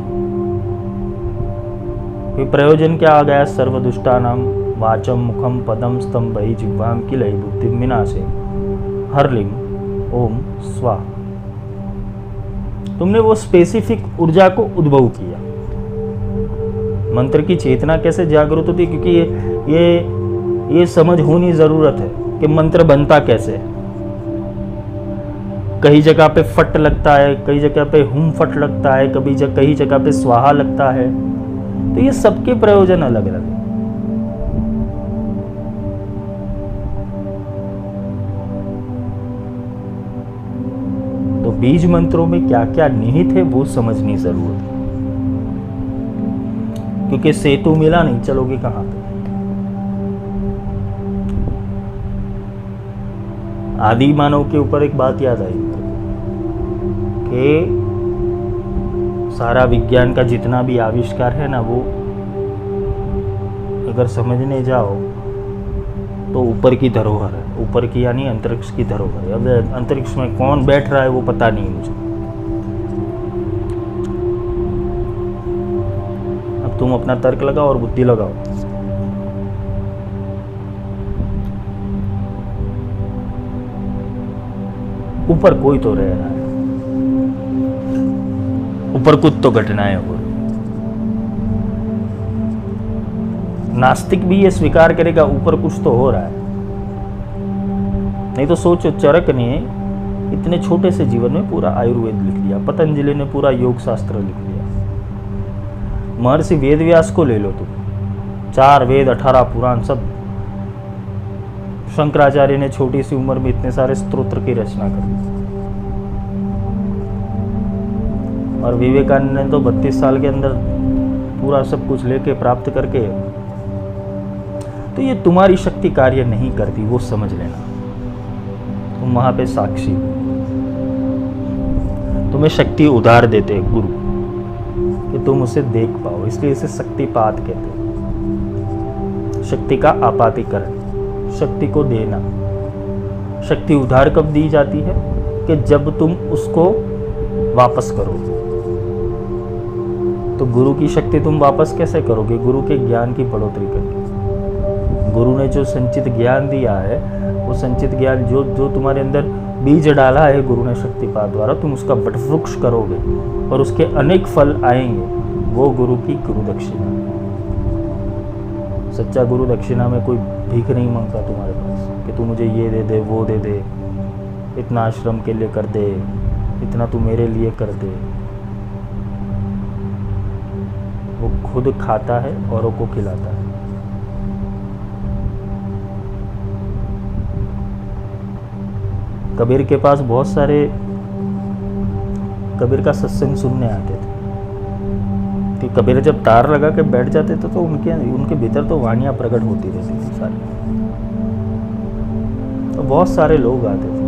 फिर प्रयोजन क्या आ गया? सर्वदुष्टानाम वाचम मुखम पदम स्तंभई जिह्वाम किलई बुद्धि विनाशे हरलिम ओम स्वाहा। तुमने वो स्पेसिफिक ऊर्जा को उद्भव किया। मंत्र की चेतना कैसे जागृत होती है? क्योंकि ये समझ होनी जरूरत है कि मंत्र बनता कैसे है। कई जगह पे फट लगता है, कई जगह पे हुम फट लगता है, कई जगह पे स्वाहा लगता है। तो ये सबके प्रयोजन अलग अलग है। तो बीज मंत्रों में क्या क्या निहित है वो समझनी जरूरत है, क्योंकि सेतु मिला नहीं, चलोगे कहां पे? आदि मानव के ऊपर एक बात याद आई कि सारा विज्ञान का जितना भी आविष्कार है ना, वो अगर समझने जाओ तो ऊपर की धरोहर है। ऊपर की यानी अंतरिक्ष की धरोहर है। अब अंतरिक्ष में कौन बैठ रहा है वो पता नहीं मुझे। अब तुम अपना तर्क लगाओ और बुद्धि लगाओ। ऊपर कोई तो रह रहा है, ऊपर कुछ तो घटनाएं हो रही। नास्तिक भी ये स्वीकार करेगा ऊपर कुछ तो हो रहा है। नहीं तो सोचो, चरक ने इतने छोटे से जीवन में पूरा आयुर्वेद लिख लिया, पतंजलि ने पूरा योग शास्त्र लिख लिया, महर्षि वेदव्यास को ले लो तुम, 4 वेद 18 पुराण सब। शंकराचार्य ने छोटी सी उम्र में इतने सारे स्तोत्र की रचना कर दी, और विवेकानंद ने तो 32 साल के अंदर पूरा सब कुछ लेके प्राप्त करके। तो ये तुम्हारी शक्ति कार्य नहीं करती, वो समझ लेना। तुम वहां पे साक्षी हो। तुम्हें शक्ति उधार देते गुरु कि तुम उसे देख पाओ, इसलिए इसे शक्तिपात कहते हैं। शक्ति का आपातीकरण, शक्ति को देना। शक्ति उधार कब दी जाती है? कि जब तुम उसको वापस करो। तो गुरु की शक्ति तुम वापस कैसे करोगे? गुरु के ज्ञान की बढ़ोतरी करके। गुरु ने जो संचित ज्ञान दिया है, वो संचित ज्ञान जो तुम्हारे अंदर बीज डाला है गुरु ने शक्तिपात द्वारा, तुम उसका वटवृक्ष करोगे और उसके अनेक फल आएंगे। वो गुरु की गुरु दक्षिणा। सच्चा गुरु दक्षिणा में कोई भीख नहीं मांगता तुम्हारे पास कि तू मुझे ये दे दे वो दे दे, इतना आश्रम के लिए कर दे, इतना तू मेरे लिए कर दे। वो खुद खाता है, औरों को खिलाता है। कबीर के पास बहुत सारे कबीर का सत्संग सुनने आते थे कि कबीर जब तार लगा के बैठ जाते थे तो उनके भीतर तो वाणियाँ प्रकट होती रहती थी सारी। तो बहुत सारे लोग आते थे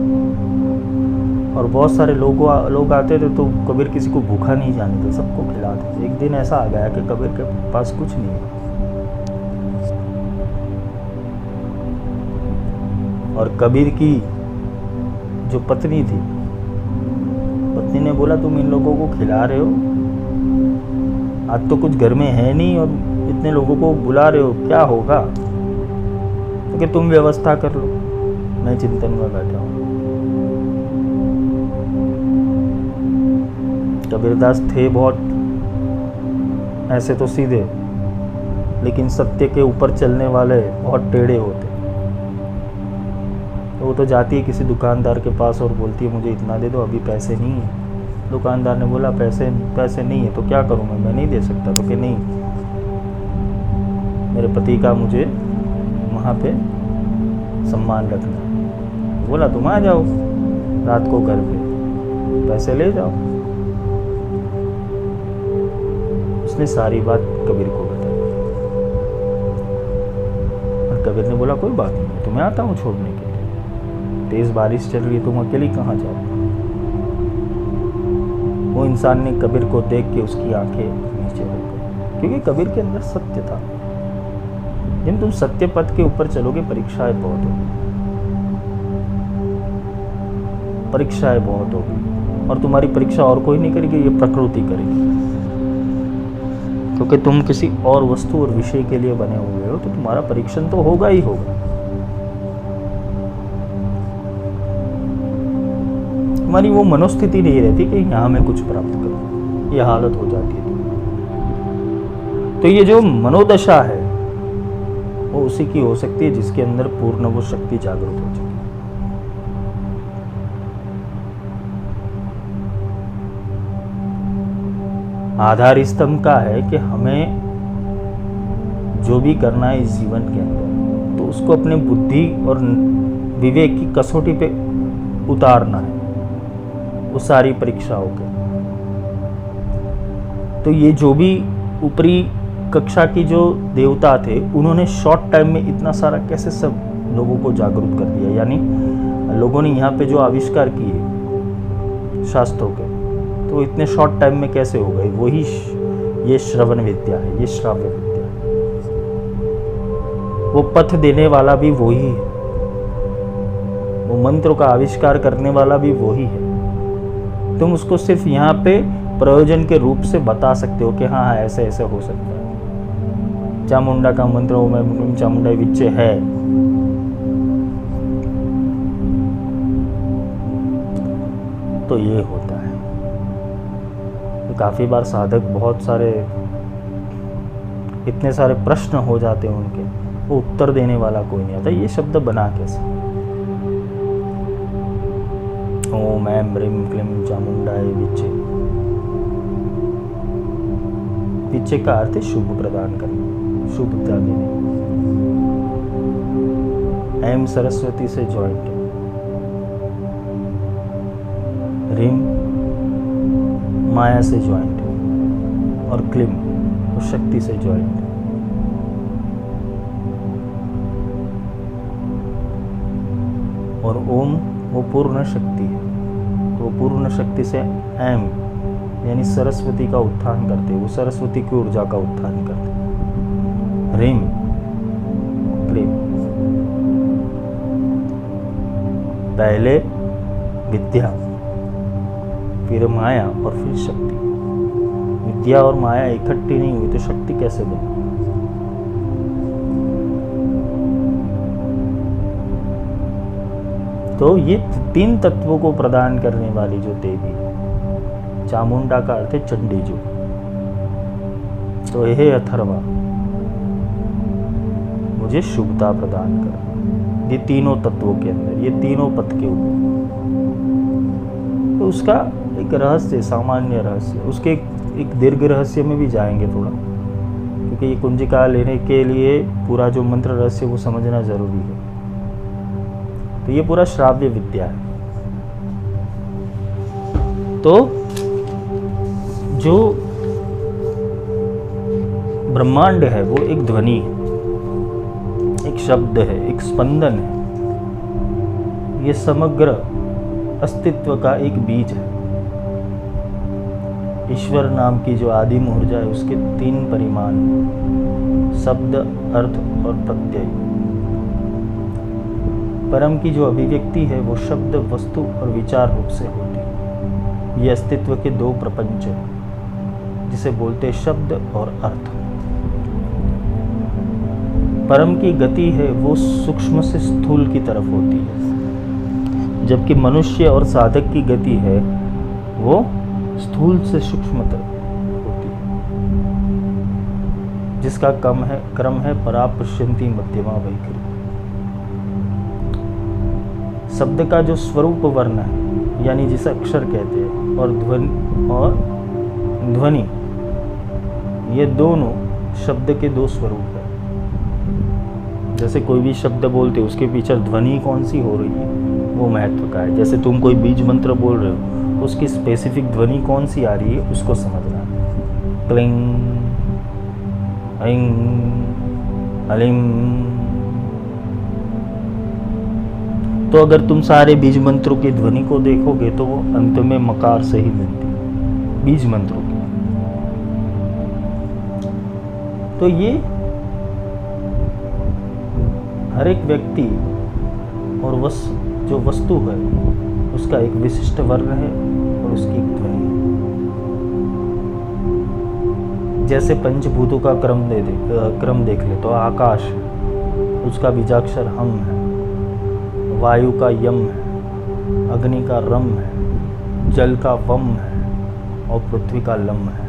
और बहुत सारे लोग आते थे तो कबीर किसी को भूखा नहीं जाने थे, सबको खिलाते थे। एक दिन ऐसा आ गया कि कबीर के पास कुछ नहीं है और कबीर की जो पत्नी थी, पत्नी ने बोला तुम इन लोगों को खिला रहे हो, आज तो कुछ घर में है नहीं और इतने लोगों को बुला रहे हो, क्या होगा? तो कि तुम व्यवस्था कर लो, मैं चिंतन में बैठा हूँ। कबीरदास थे बहुत ऐसे तो सीधे, लेकिन सत्य के ऊपर चलने वाले बहुत टेढ़े होते। तो वो तो जाती है किसी दुकानदार के पास और बोलती है मुझे इतना दे दो, अभी पैसे नहीं है। दुकानदार ने बोला पैसे नहीं है तो क्या करूँ मैं नहीं दे सकता। तो कि नहीं, मेरे पति का मुझे वहाँ पे सम्मान रखना है। बोला तुम आ जाओ रात को घर पे, पैसे ले जाओ। उसने सारी बात कबीर को बताई और कबीर ने बोला कोई बात नहीं, तुम्हें आता हूँ छोड़ने के लिए। तेज बारिश चल रही है, तुम अकेली कहाँ जाओ? वो इंसान ने कबीर को देख के उसकी आंखें नीचे हो गई, क्योंकि कबीर के अंदर सत्य था। जब तुम सत्य पथ के ऊपर चलोगे परीक्षाएं बहुत होगी, परीक्षाएं बहुत होगी और तुम्हारी परीक्षा और कोई नहीं करेगी, ये प्रकृति करेगी। क्योंकि तुम किसी और वस्तु और विषय के लिए बने हुए हो तो तुम्हारा परीक्षण तो होगा ही होगा। तुम्हारी वो मनोस्थिति नहीं रहती कि यहाँ मैं कुछ प्राप्त करूँ, ये हालत हो जाती है। तो ये जो मनोदशा है वो उसी की हो सकती है जिसके अंदर पूर्ण वो शक्ति जागृत हो चुकी है। आधार स्तंभ का है कि हमें जो भी करना है इस जीवन के अंदर तो उसको अपने बुद्धि और विवेक की कसौटी पे उतारना है, वो सारी परीक्षाओं के। तो ये जो भी ऊपरी कक्षा की जो देवता थे उन्होंने शॉर्ट टाइम में इतना सारा कैसे सब लोगों को जागरूक कर दिया। यानी लोगों ने यहाँ पे जो आविष्कार किए शास्त्रों के, तो इतने शॉर्ट टाइम में कैसे हो गए? वही ये श्रवण विद्या है, ये श्राव्य विद्या है। वो पथ देने वाला भी वही है, वो मंत्र का आविष्कार करने वाला भी वही है। तुम उसको सिर्फ यहाँ पे प्रयोजन के रूप से बता सकते हो कि हाँ ऐसे ऐसे हो सकता है। चामुंडा का मंत्र ओम ऐं क्लीं चामुंडाय विच्चे है, तो ये होता है। तो काफी बार साधक बहुत सारे इतने सारे प्रश्न हो जाते हैं उनके, वो उत्तर देने वाला कोई नहीं आता। ये शब्द बना कैसे? ओम ऐं ह्रीं क्लीं चामुंडाय विच्चे। विच्चे का अर्थ है शुभ प्रदान करना, शुभता देने। ऐं सरस्वती से जॉइंट है, ह्रीं माया से जॉइंट है और क्लीं वो शक्ति से जॉइंट है। और ओम वो पूर्ण शक्ति है, तो वो पूर्ण शक्ति से ऐं यानी सरस्वती का उत्थान करते, वो सरस्वती की ऊर्जा का उत्थान करते। ह्रीं क्लीं, पहले विद्या, फिर माया और फिर शक्ति। विद्या और माया इकट्ठी नहीं हुई तो शक्ति कैसे बनी? तो ये तीन तत्वों को प्रदान करने वाली जो देवी, चामुंडा का अर्थ है चंडी जो, तो हे अथर्वा मुझे शुभता प्रदान कर। ये तीनों तत्वों के अंदर, ये तीनों पथ के ऊपर तो उसका एक रहस्य, सामान्य रहस्य, उसके एक दीर्घ रहस्य में भी जाएंगे थोड़ा, क्योंकि ये कुंजिका लेने के लिए पूरा जो मंत्र रहस्य वो समझना जरूरी है। तो ये पूरा श्राव्य विद्या है। तो जो ब्रह्मांड है वो एक ध्वनि है, एक शब्द है, एक स्पंदन है। ये समग्र अस्तित्व का एक बीज है। ईश्वर नाम की जो आदिम ऊर्जा है उसके 3 परिमाण, शब्द, अर्थ और प्रत्यय। परम की जो अभिव्यक्ति है वो शब्द, वस्तु और विचार रूप से होती है। ये अस्तित्व के 2 प्रपंच है, जिसे बोलते हैं शब्द और अर्थ। परम की गति है वो सूक्ष्म से स्थूल की तरफ होती है, जबकि मनुष्य और साधक की गति है वो स्थूल से सूक्ष्म तरफ होती है, जिसका क्रम है परापश्यन्ति मध्यमा वैखरी। शब्द का जो स्वरूप वर्ण है, यानी जिसे अक्षर कहते हैं, और ध्वनि, ये दोनों शब्द के 2 स्वरूप है। जैसे कोई भी शब्द बोलते उसके पीछे ध्वनि कौन सी हो रही है वो महत्व का है। जैसे तुम कोई बीज मंत्र बोल रहे हो, उसकी स्पेसिफिक ध्वनि कौन सी आ रही है उसको समझना है। क्लिंग, ऐं, अलिम। तो अगर तुम सारे बीज मंत्रों की ध्वनि को देखोगे तो वो अंत में मकार से ही मिलती है, बीज मंत्रों की। तो ये हर एक व्यक्ति और जो वस्तु है उसका एक विशिष्ट वर्ण है और उसकी एक ध्वनि है। जैसे पंचभूतों का क्रम देख ले तो आकाश, उसका बीजाक्षर हम है, वायु का यम है, अग्नि का रम है, जल का वम है और पृथ्वी का लम है।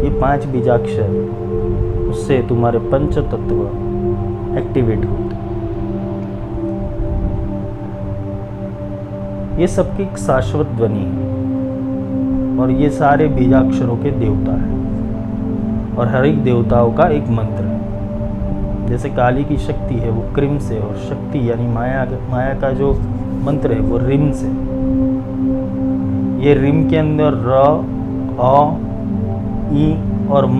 ये 5 बीजाक्षर, उससे तुम्हारे पंच तत्व एक्टिवेट होते हैं। ये सबकी एक शाश्वत ध्वनि है और ये सारे बीजाक्षरों के देवता हैं और हर एक देवताओं का एक मंत्र है। जैसे काली की शक्ति है वो क्रीम से, और शक्ति यानी माया का जो मंत्र है वो रिम से। ये रिम के अंदर र, अ, ई और म।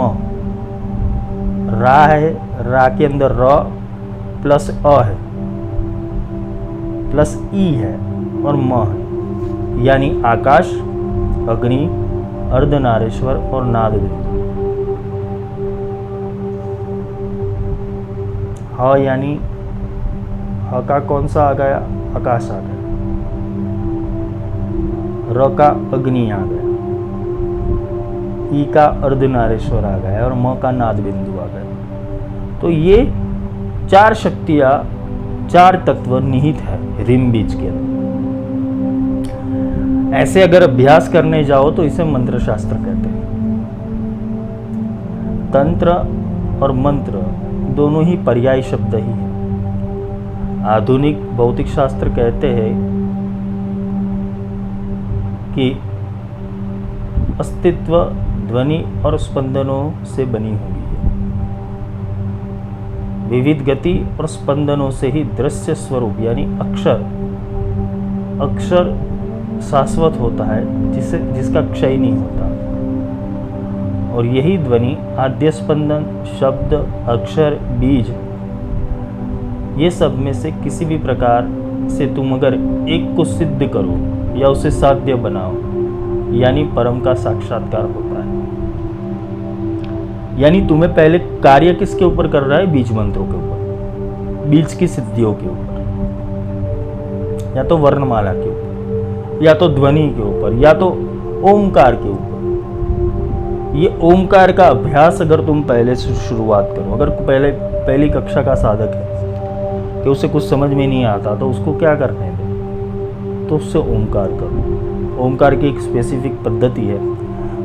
रा है, रा के अंदर र प्लस अ है, प्लस ई है और म है, यानी आकाश, अग्नि, अर्धनारीश्वर और नादबिंदु। ह यानी ह का कौन सा आ गया? आकाश आ गया। र का अग्नि आ गया, ई का अर्धनारीश्वर आ गया और म का नादबिंदु आ गया। तो ये 4 शक्तियां, 4 तत्व निहित है रिम बीज के अंदर। ऐसे अगर अभ्यास करने जाओ तो इसे मंत्र शास्त्र कहते हैं। तंत्र और मंत्र दोनों ही पर्याय शब्द ही हैं। आधुनिक भौतिक शास्त्र कहते हैं कि अस्तित्व ध्वनि और स्पंदनों से बनी हुई है। विविध गति और स्पंदनों से ही दृश्य स्वरूप यानी अक्षर शाश्वत होता है, जिसका क्षय नहीं होता। और यही ध्वनि, आद्य स्पंदन, शब्द, अक्षर, बीज, ये सब में से किसी भी प्रकार से तुम अगर एक को सिद्ध करो या उसे साध्य बनाओ, यानी परम का साक्षात्कार होता है। यानी तुम्हें पहले कार्य किसके ऊपर कर रहा है? बीज मंत्रों के ऊपर, बीज की सिद्धियों के ऊपर, या तो वर्णमाला के ऊपर, या तो ध्वनि के ऊपर, या तो ओमकार के ऊपर। ये ओमकार का अभ्यास अगर तुम पहले से शुरुआत करो, अगर पहली कक्षा का साधक है कि उसे कुछ समझ में नहीं आता तो उसको क्या करने दे, तो उससे ओमकार करो। ओमकार की एक स्पेसिफिक पद्धति है,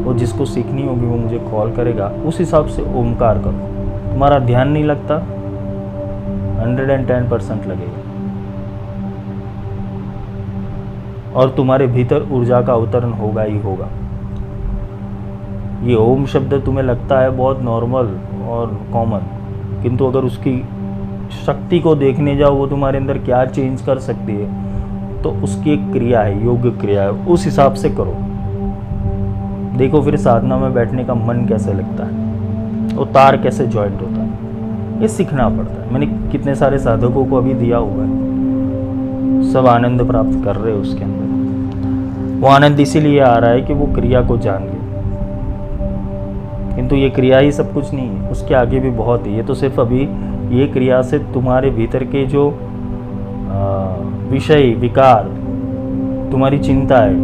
वो जिसको सीखनी होगी वो मुझे कॉल करेगा, उस हिसाब से ओमकार करो। तुम्हारा ध्यान नहीं लगता, 110% लगेगा। और तुम्हारे भीतर ऊर्जा का अवतरण होगा ही होगा। ये ओम शब्द तुम्हें लगता है बहुत नॉर्मल और कॉमन, किंतु अगर उसकी शक्ति को देखने जाओ वो तुम्हारे अंदर क्या चेंज कर सकती है, तो उसकी एक क्रिया है, योग क्रिया है, उस हिसाब से करो। देखो फिर साधना में बैठने का मन कैसे लगता है, वो तार कैसे जॉइंट होता है, ये सीखना पड़ता है। मैंने कितने सारे साधकों को अभी दिया हुआ है, सब आनंद प्राप्त कर रहे हैं उसके अंदर। वो आनंद इसीलिए आ रहा है कि वो क्रिया को जान गए, किंतु ये क्रिया ही सब कुछ नहीं है, उसके आगे भी बहुत है। ये तो सिर्फ अभी ये क्रिया से तुम्हारे भीतर के जो विषय, विकार, तुम्हारी चिंता है,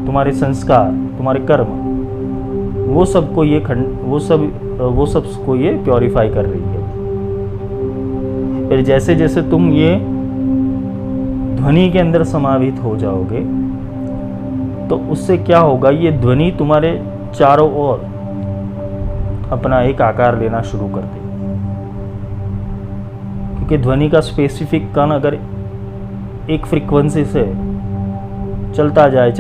तुम्हारे संस्कार, तुम्हारे कर्म, वो सबको ये वो सबको ये प्योरीफाई कर रही है। फिर जैसे जैसे तुम ये ध्वनि के अंदर समावित हो जाओगे, तो उससे क्या होगा, ये ध्वनि तुम्हारे चारों ओर अपना एक आकार लेना शुरू कर देगी। क्योंकि ध्वनि का स्पेसिफिक कण अगर एक फ्रीक्वेंसी से चलता जाए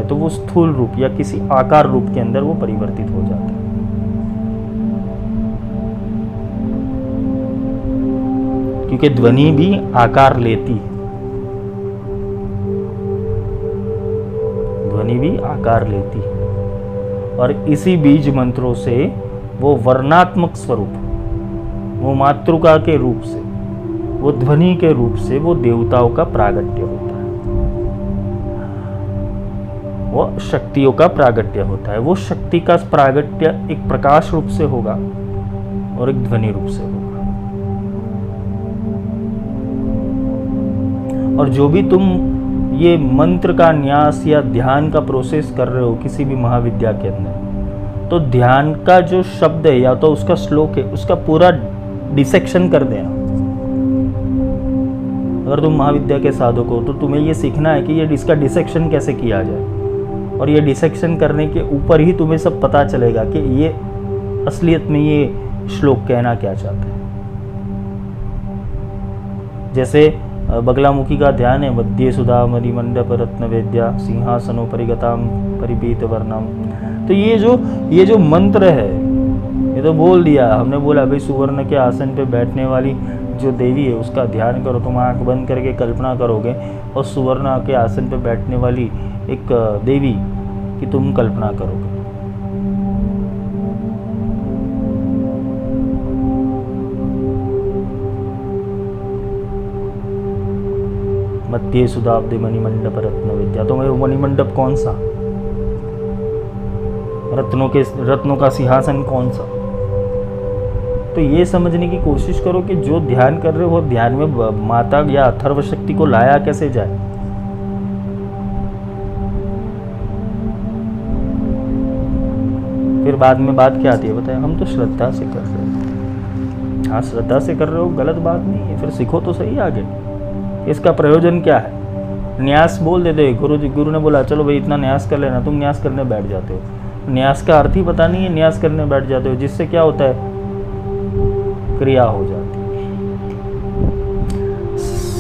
तो वो स्थूल रूप या किसी आकार रूप के अंदर वो परिवर्तित हो जाता है। क्योंकि ध्वनि भी आकार लेती है, ध्वनि भी आकार लेती है, और इसी बीज मंत्रों से वो वर्णात्मक स्वरूप, वो मातृका के रूप से, वो ध्वनि के रूप से वो देवताओं का प्रागट्य होता है, वो शक्तियों का प्रागट्य होता है। वो शक्ति का प्रागट्य एक प्रकाश रूप से होगा और एक ध्वनि रूप से होगा। और जो भी तुम ये मंत्र का न्यास या ध्यान का प्रोसेस कर रहे हो किसी भी महाविद्या के अंदर, तो ध्यान का जो शब्द है या तो उसका श्लोक है, उसका पूरा डिसेक्शन कर देना। अगर तुम महाविद्या के साधक हो तो तुम्हें ये सीखना है कि ये इसका डिसेक्शन कैसे किया जाए, और ये डिसेक्शन करने के ऊपर ही तुम्हें सब पता चलेगा कि ये असलियत में ये श्लोक कहना क्या चाहता है। जैसे बगलामुखी का ध्यान है, मध्य सुधा मणिमंडप रत्न वेद्या सिंहासनो परिगताम परिपीत वर्णम। तो ये जो मंत्र है, ये तो बोल दिया हमने, बोला भाई सुवर्ण के आसन पे बैठने वाली जो देवी है उसका ध्यान करो। तुम आंख बंद करके कल्पना करोगे और सुवर्ण के आसन पे बैठने वाली एक देवी की तुम कल्पना करोगे। मध्य सुधाब्दे मणिमंडप रत्न विद्या। तो मणिमंडप कौन सा, रत्नों का सिंहासन कौन सा। तो ये समझने की कोशिश करो कि जो ध्यान कर रहे हो ध्यान में माता या अथर्व शक्ति को लाया कैसे जाए। फिर बाद में बात क्या आती है बताए, हम तो श्रद्धा से कर रहे हो। हाँ श्रद्धा से कर रहे हो, गलत बात नहीं है, फिर सीखो तो सही आगे। इसका प्रयोजन क्या है, न्यास बोल देते गुरु ने बोला चलो भाई इतना न्यास कर लेना, तुम न्यास करने बैठ जाते हो। न्यास का अर्थ ही पता नहीं है, न्यास करने बैठ जाते हो, जिससे क्या होता है, क्रिया हो जाती है।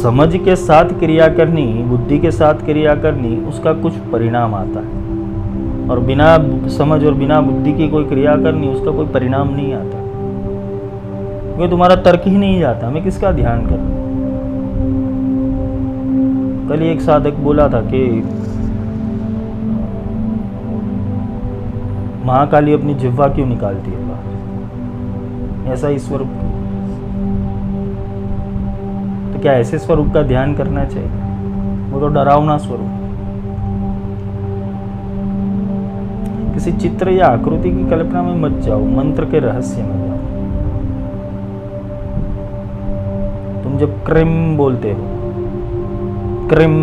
समझ के साथ क्रिया करनी, बुद्धि के साथ क्रिया करनी, उसका कुछ परिणाम आता है, और बिना समझ और बिना बुद्धि की कोई क्रिया करनी उसका कोई परिणाम नहीं आता, क्योंकि तुम्हारा तर्क ही नहीं जाता मैं किसका ध्यान कर रहा हूं। कल एक साधक बोला था कि महाकाली अपनी जिह्वा क्यों निकालती है बाहर, ऐसा ही स्वरूप। तो क्या ऐसे स्वरूप का ध्यान करना चाहिए, वो तो डरावना स्वरूप। किसी चित्र या आकृति की कल्पना में मत जाओ, मंत्र के रहस्य में जाओ। तुम जब क्रिम बोलते हो, क्रिम,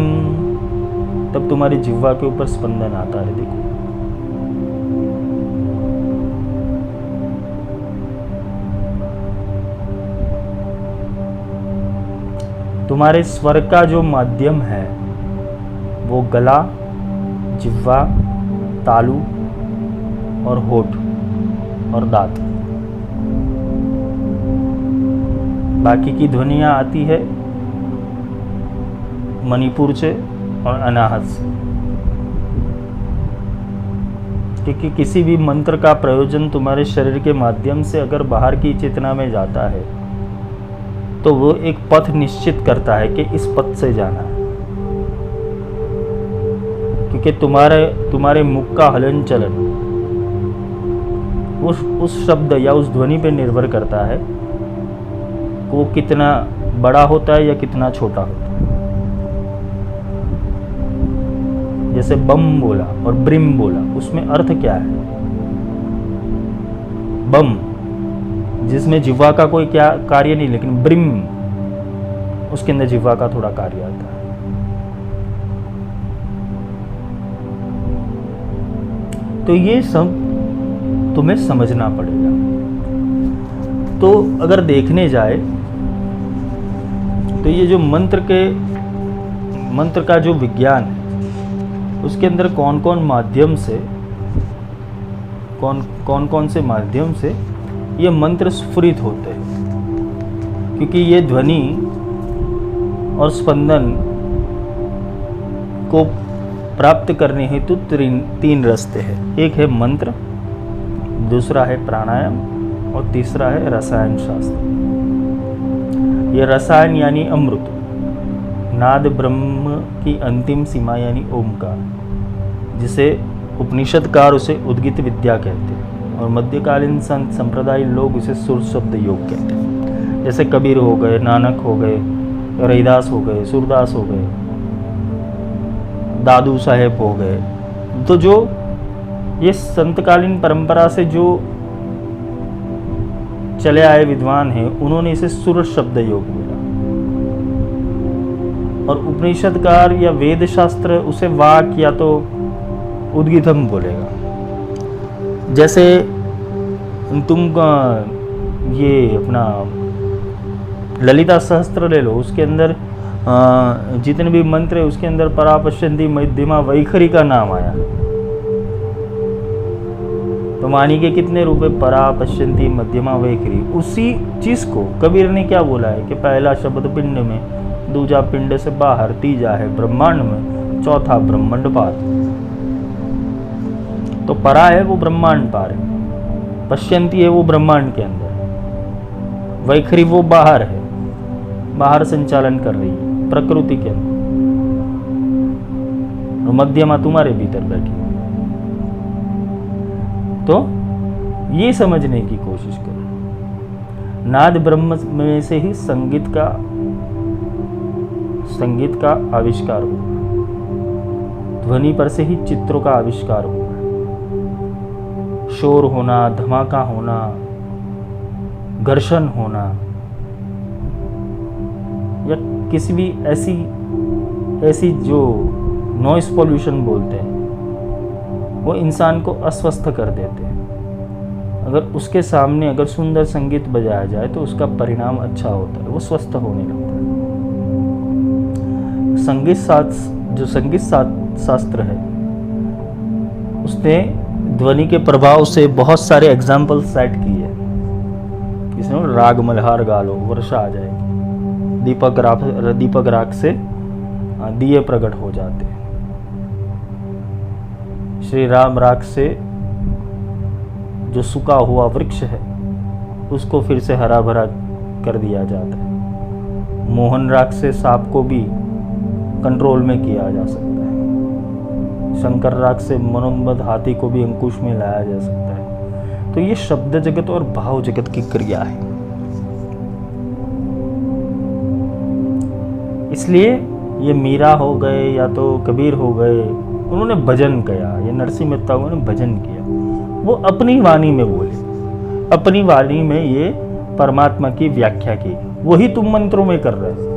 तब तुम्हारी जिह्वा के ऊपर स्पंदन आता है। देखो तुम्हारे स्वर का जो माध्यम है वो गला, जिह्वा, तालू और होठ और दांत। बाकी की ध्वनियां आती है मणिपुर से और अनाहत से, क्योंकि किसी भी मंत्र का प्रयोजन तुम्हारे शरीर के माध्यम से अगर बाहर की चेतना में जाता है तो वो एक पथ निश्चित करता है कि इस पथ से जाना है, क्योंकि तुम्हारे मुख का हलन चलन उस शब्द या उस ध्वनि पे निर्भर करता है कि वो कितना बड़ा होता है या कितना छोटा होता है। जैसे बम बोला और ब्रिम बोला, उसमें अर्थ क्या है? बम जिसमें जिह्वा का कोई क्या कार्य नहीं, लेकिन ब्रिम उसके अंदर जिह्वा का थोड़ा कार्य आता है। तो ये सब तुम्हें समझना पड़ेगा। तो अगर देखने जाए तो ये जो मंत्र का जो विज्ञान है, उसके अंदर कौन कौन से माध्यम से ये मंत्र स्फुरित होते हैं, क्योंकि ये ध्वनि और स्पंदन को प्राप्त करने हेतु तीन रास्ते हैं। एक है मंत्र, दूसरा है प्राणायाम और तीसरा है रसायन शास्त्र। ये रसायन यानी अमृत, नाद ब्रह्म की अंतिम सीमा यानी ओमकार, जिसे उपनिषदकार उसे उद्गित विद्या कहते हैं और मध्यकालीन संत संप्रदाय लोग उसे सुर शब्द योग कहते हैं। जैसे कबीर हो गए, नानक हो गए, रैदास हो गए, सूरदास हो गए, दादू साहेब हो गए। तो जो ये संतकालीन परंपरा से जो चले आए विद्वान हैं, उन्होंने इसे सुर शब्द योग बोला और उपनिषदकार या वेद शास्त्र उसे वाक या तो उद्गीतम बोलेगा। जैसे तुम ये अपना ललिता सहस्त्र ले लो, उसके अंदर जितने भी मंत्र है उसके अंदर परापश्यंती मध्यमा वैखरी का नाम आया। तो मानी के कितने रूप है? परापश्यंती मध्यमा वैखरी। उसी चीज को कबीर ने क्या बोला है कि पहला शब्द पिंड में, दूजा पिंड से बाहर, तीजा है ब्रह्मांड में, चौथा ब्रह्मांड पार। तो परा है वो ब्रह्मांड पार है, पश्यंती है वो ब्रह्मांड के अंदर, वैखरी वो बाहर है, बाहर संचालन कर रही है प्रकृति के अंदर, और मध्यमा तुम्हारे भीतर बैठी। तो ये समझने की कोशिश करो, नाद ब्रह्म में से ही संगीत का आविष्कार हुआ, ध्वनि पर से ही चित्रों का आविष्कार हुआ। शोर होना, धमाका होना, घर्षण होना या किसी भी ऐसी जो नॉइस पोल्यूशन बोलते हैं, वो इंसान को अस्वस्थ कर देते हैं। अगर उसके सामने अगर सुंदर संगीत बजाया जाए तो उसका परिणाम अच्छा होता है, वो स्वस्थ होने लगता है। संगीत शास्त्र है, उसने ध्वनि के प्रभाव से बहुत सारे एग्जाम्पल सेट किए। इसमें राग मल्हार गा लो, वर्षा आ जाएगी, दीपक राग से दिए प्रकट हो जाते हैं, श्री राम राग से जो सूखा हुआ वृक्ष है उसको फिर से हरा भरा कर दिया जाता है, मोहन राग से सांप को भी कंट्रोल में किया जा सकता है, शंकर राग से मनोन्मद हाथी को भी अंकुश में लाया जा सकता है। तो ये शब्द जगत और भाव जगत की क्रिया है। इसलिए ये मीरा हो गए या तो कबीर हो गए, उन्होंने भजन किया, ये नरसिंह मेहता ने भजन किया, वो अपनी वाणी में बोले, अपनी वाणी में ये परमात्मा की व्याख्या की। वही तुम मंत्रों में कर रहे हो,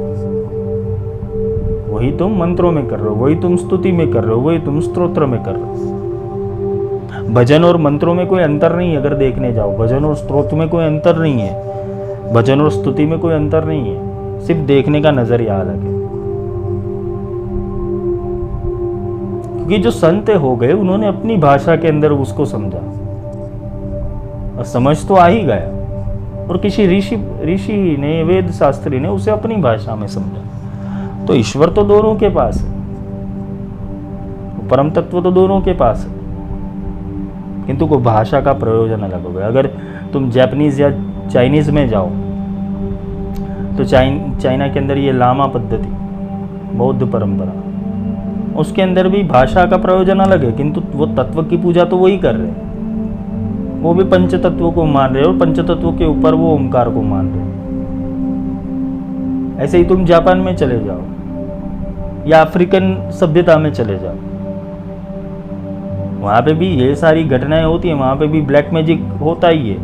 वही तुम मंत्रों में कर रहे हो, वही तुम स्तुति में कर रहे हो, वही तुम स्तोत्र में कर रहे हो। भजन और मंत्रों में कोई अंतर नहीं है। अगर देखने जाओ, भजन और स्तोत्र में कोई अंतर नहीं है, भजन और स्तुति में कोई अंतर नहीं है, सिर्फ देखने का नजरिया अलग है। क्योंकि जो संत हो गए उन्होंने अपनी भाषा के अंदर उसको समझा, और समझ तो आ ही गया, और किसी ऋषि ने, वेद शास्त्री ने उसे अपनी भाषा में समझा। तो ईश्वर तो दोनों के पास है, परम तत्व तो दोनों के पास है, किंतु को भाषा का प्रयोजन अलग होगा। अगर तुम जापानीज या चाइनीज में जाओ तो चाइना के अंदर ये लामा पद्धति, बौद्ध परंपरा, उसके अंदर भी भाषा का प्रयोजन अलग है, किंतु वो तत्व की पूजा तो वही कर रहे हैं, वो भी पंच तत्वों को मान रहे हैं और पंच तत्वों के ऊपर वो ओमकार को मान रहे हैं। ऐसे ही तुम जापान में चले जाओ या अफ्रीकन सभ्यता में चले जाओ, वहाँ पे भी ये सारी घटनाएं होती हैं, वहाँ पे भी ब्लैक मैजिक होता ही है,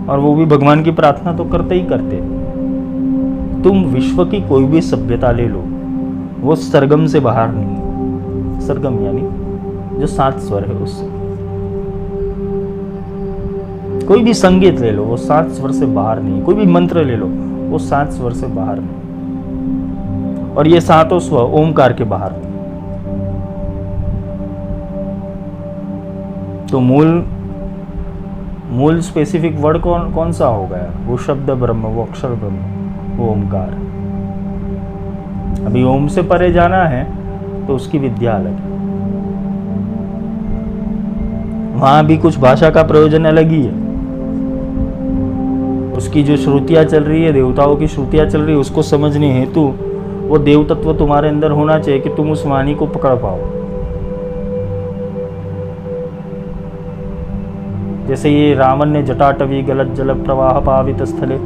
और वो भी भगवान की प्रार्थना तो करते ही करते। तुम विश्व की कोई भी सभ्यता ले लो, वो सरगम से बाहर नहीं। सरगम यानी जो 7 स्वर है उससे। कोई भी संगीत ले लो, वो 7 स्वर से बाहर नहीं। कोई भी मंत्र ले लो, वो 7 स्वर से बाहर नहीं, और ये 7 स्वर ओमकार के बाहर नहीं। तो मूल स्पेसिफिक वर्ड कौन सा हो गया? वो शब्द ब्रह्म, वो अक्षर ब्रह्म, वो ओमकार। अभी ओम से परे जाना है तो उसकी विद्या अलग है, वहां भी कुछ भाषा का प्रयोजन अलग ही है। उसकी जो श्रुतियां चल रही है, देवताओं की श्रुतियां चल रही है, उसको समझने हेतु वो देव तत्व तुम्हारे अंदर होना चाहिए कि तुम उस वाणी को पकड़ पाओ। जैसे ये रावण ने जटाटवी गलत जल प्रवाह पावित स्थले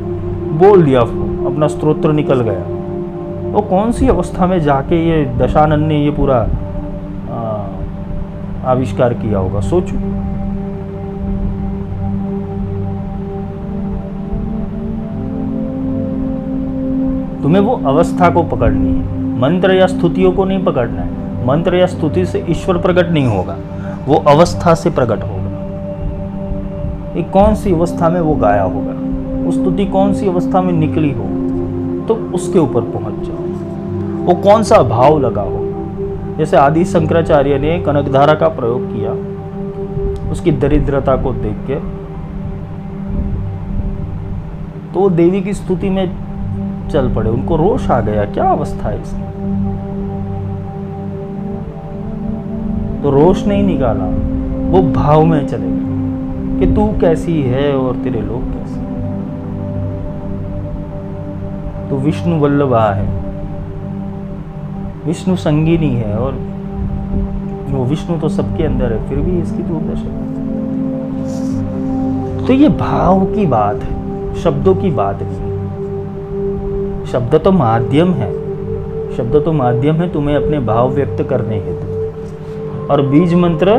बोल दिया, अपना स्तोत्र निकल गया। वो कौन सी अवस्था में जाके ये दशानन ने ये पूरा आविष्कार किया होगा, सोचो। तुम्हें वो अवस्था को पकड़नी है, मंत्र या स्तुतियों को नहीं पकड़ना है। मंत्र या स्तुति से ईश्वर प्रकट नहीं होगा, वो अवस्था से प्रकट होगा। ये कौन सी अवस्था में वो गाया होगा, वो स्तुति कौन सी अवस्था में निकली हो, तो उसके ऊपर पहुंच जाओ। वो कौन सा भाव लगा हो। जैसे आदि शंकराचार्य ने कनकधारा का प्रयोग किया, उसकी दरिद्रता को देख के तो वो देवी की स्तुति में चल पड़े, उनको रोष आ गया, क्या अवस्था है इसकी। तो रोष नहीं निकाला, वो भाव में चले गए कि तू कैसी है और तेरे लोग कैसे। तो विष्णु वल्लभा है, विष्णु संगीनी है, और वो विष्णु तो सबके अंदर है, फिर भी इसकी दुर्दशा। तो ये भाव की बात है, शब्दों की बात नहीं। शब्द तो माध्यम है, शब्द तो माध्यम है तुम्हें अपने भाव व्यक्त करने हेतु, और बीज मंत्र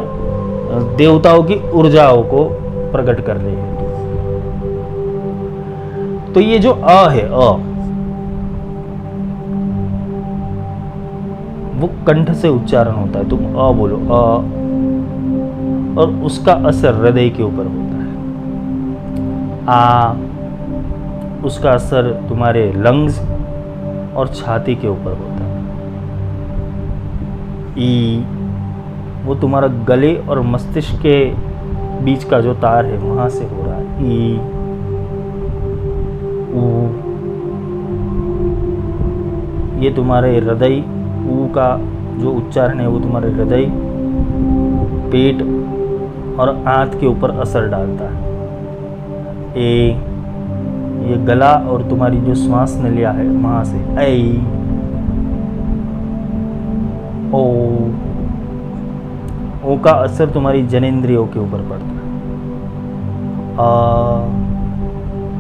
देवताओं की ऊर्जाओं को प्रकट करने हेतु। तो ये जो अ है, वो कंठ से उच्चारण होता है। तुम अ बोलो, अ, और उसका असर हृदय के ऊपर होता है। आ, उसका असर तुम्हारे लंग्स और छाती के ऊपर होता है। ई, वो तुम्हारा गले और मस्तिष्क के बीच का जो तार है वहां से हो रहा है। ई, ऊ, ये तुम्हारे हृदय, ऊ का जो उच्चारण है वो तुम्हारे हृदय, पेट और आंत के ऊपर असर डालता है। ए, ये गला और तुम्हारी जो श्वास नलिया है वहां से। ऐ, ओ का असर तुम्हारी जनेंद्रियों के ऊपर पड़ता है।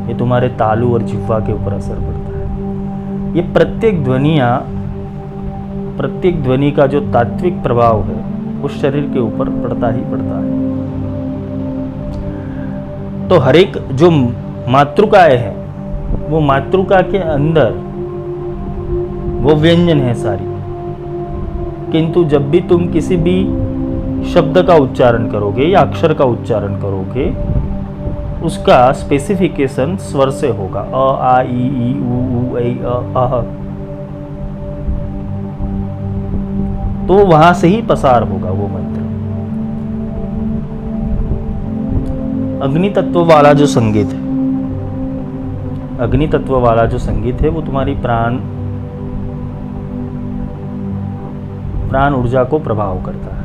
ये तुम्हारे तालु और जिह्वा के ऊपर असर पड़ता है। ये प्रत्येक ध्वनि का जो तात्विक प्रभाव है वो शरीर के ऊपर पड़ता ही पड़ता है। तो हर एक जो मातृकाएं है, वो मातृका के अंदर वो व्यंजन है सारी, किंतु जब भी तुम किसी भी शब्द का उच्चारण करोगे या अक्षर का उच्चारण करोगे, उसका स्पेसिफिकेशन स्वर से होगा। अ, आ, ई, उ, ऐ, अ। तो वहां से ही पसार होगा वो मंत्र। अग्नि तत्व वाला जो संगीत है, अग्नि तत्व वाला जो संगीत है वो तुम्हारी प्राण प्राण ऊर्जा को प्रभाव करता है।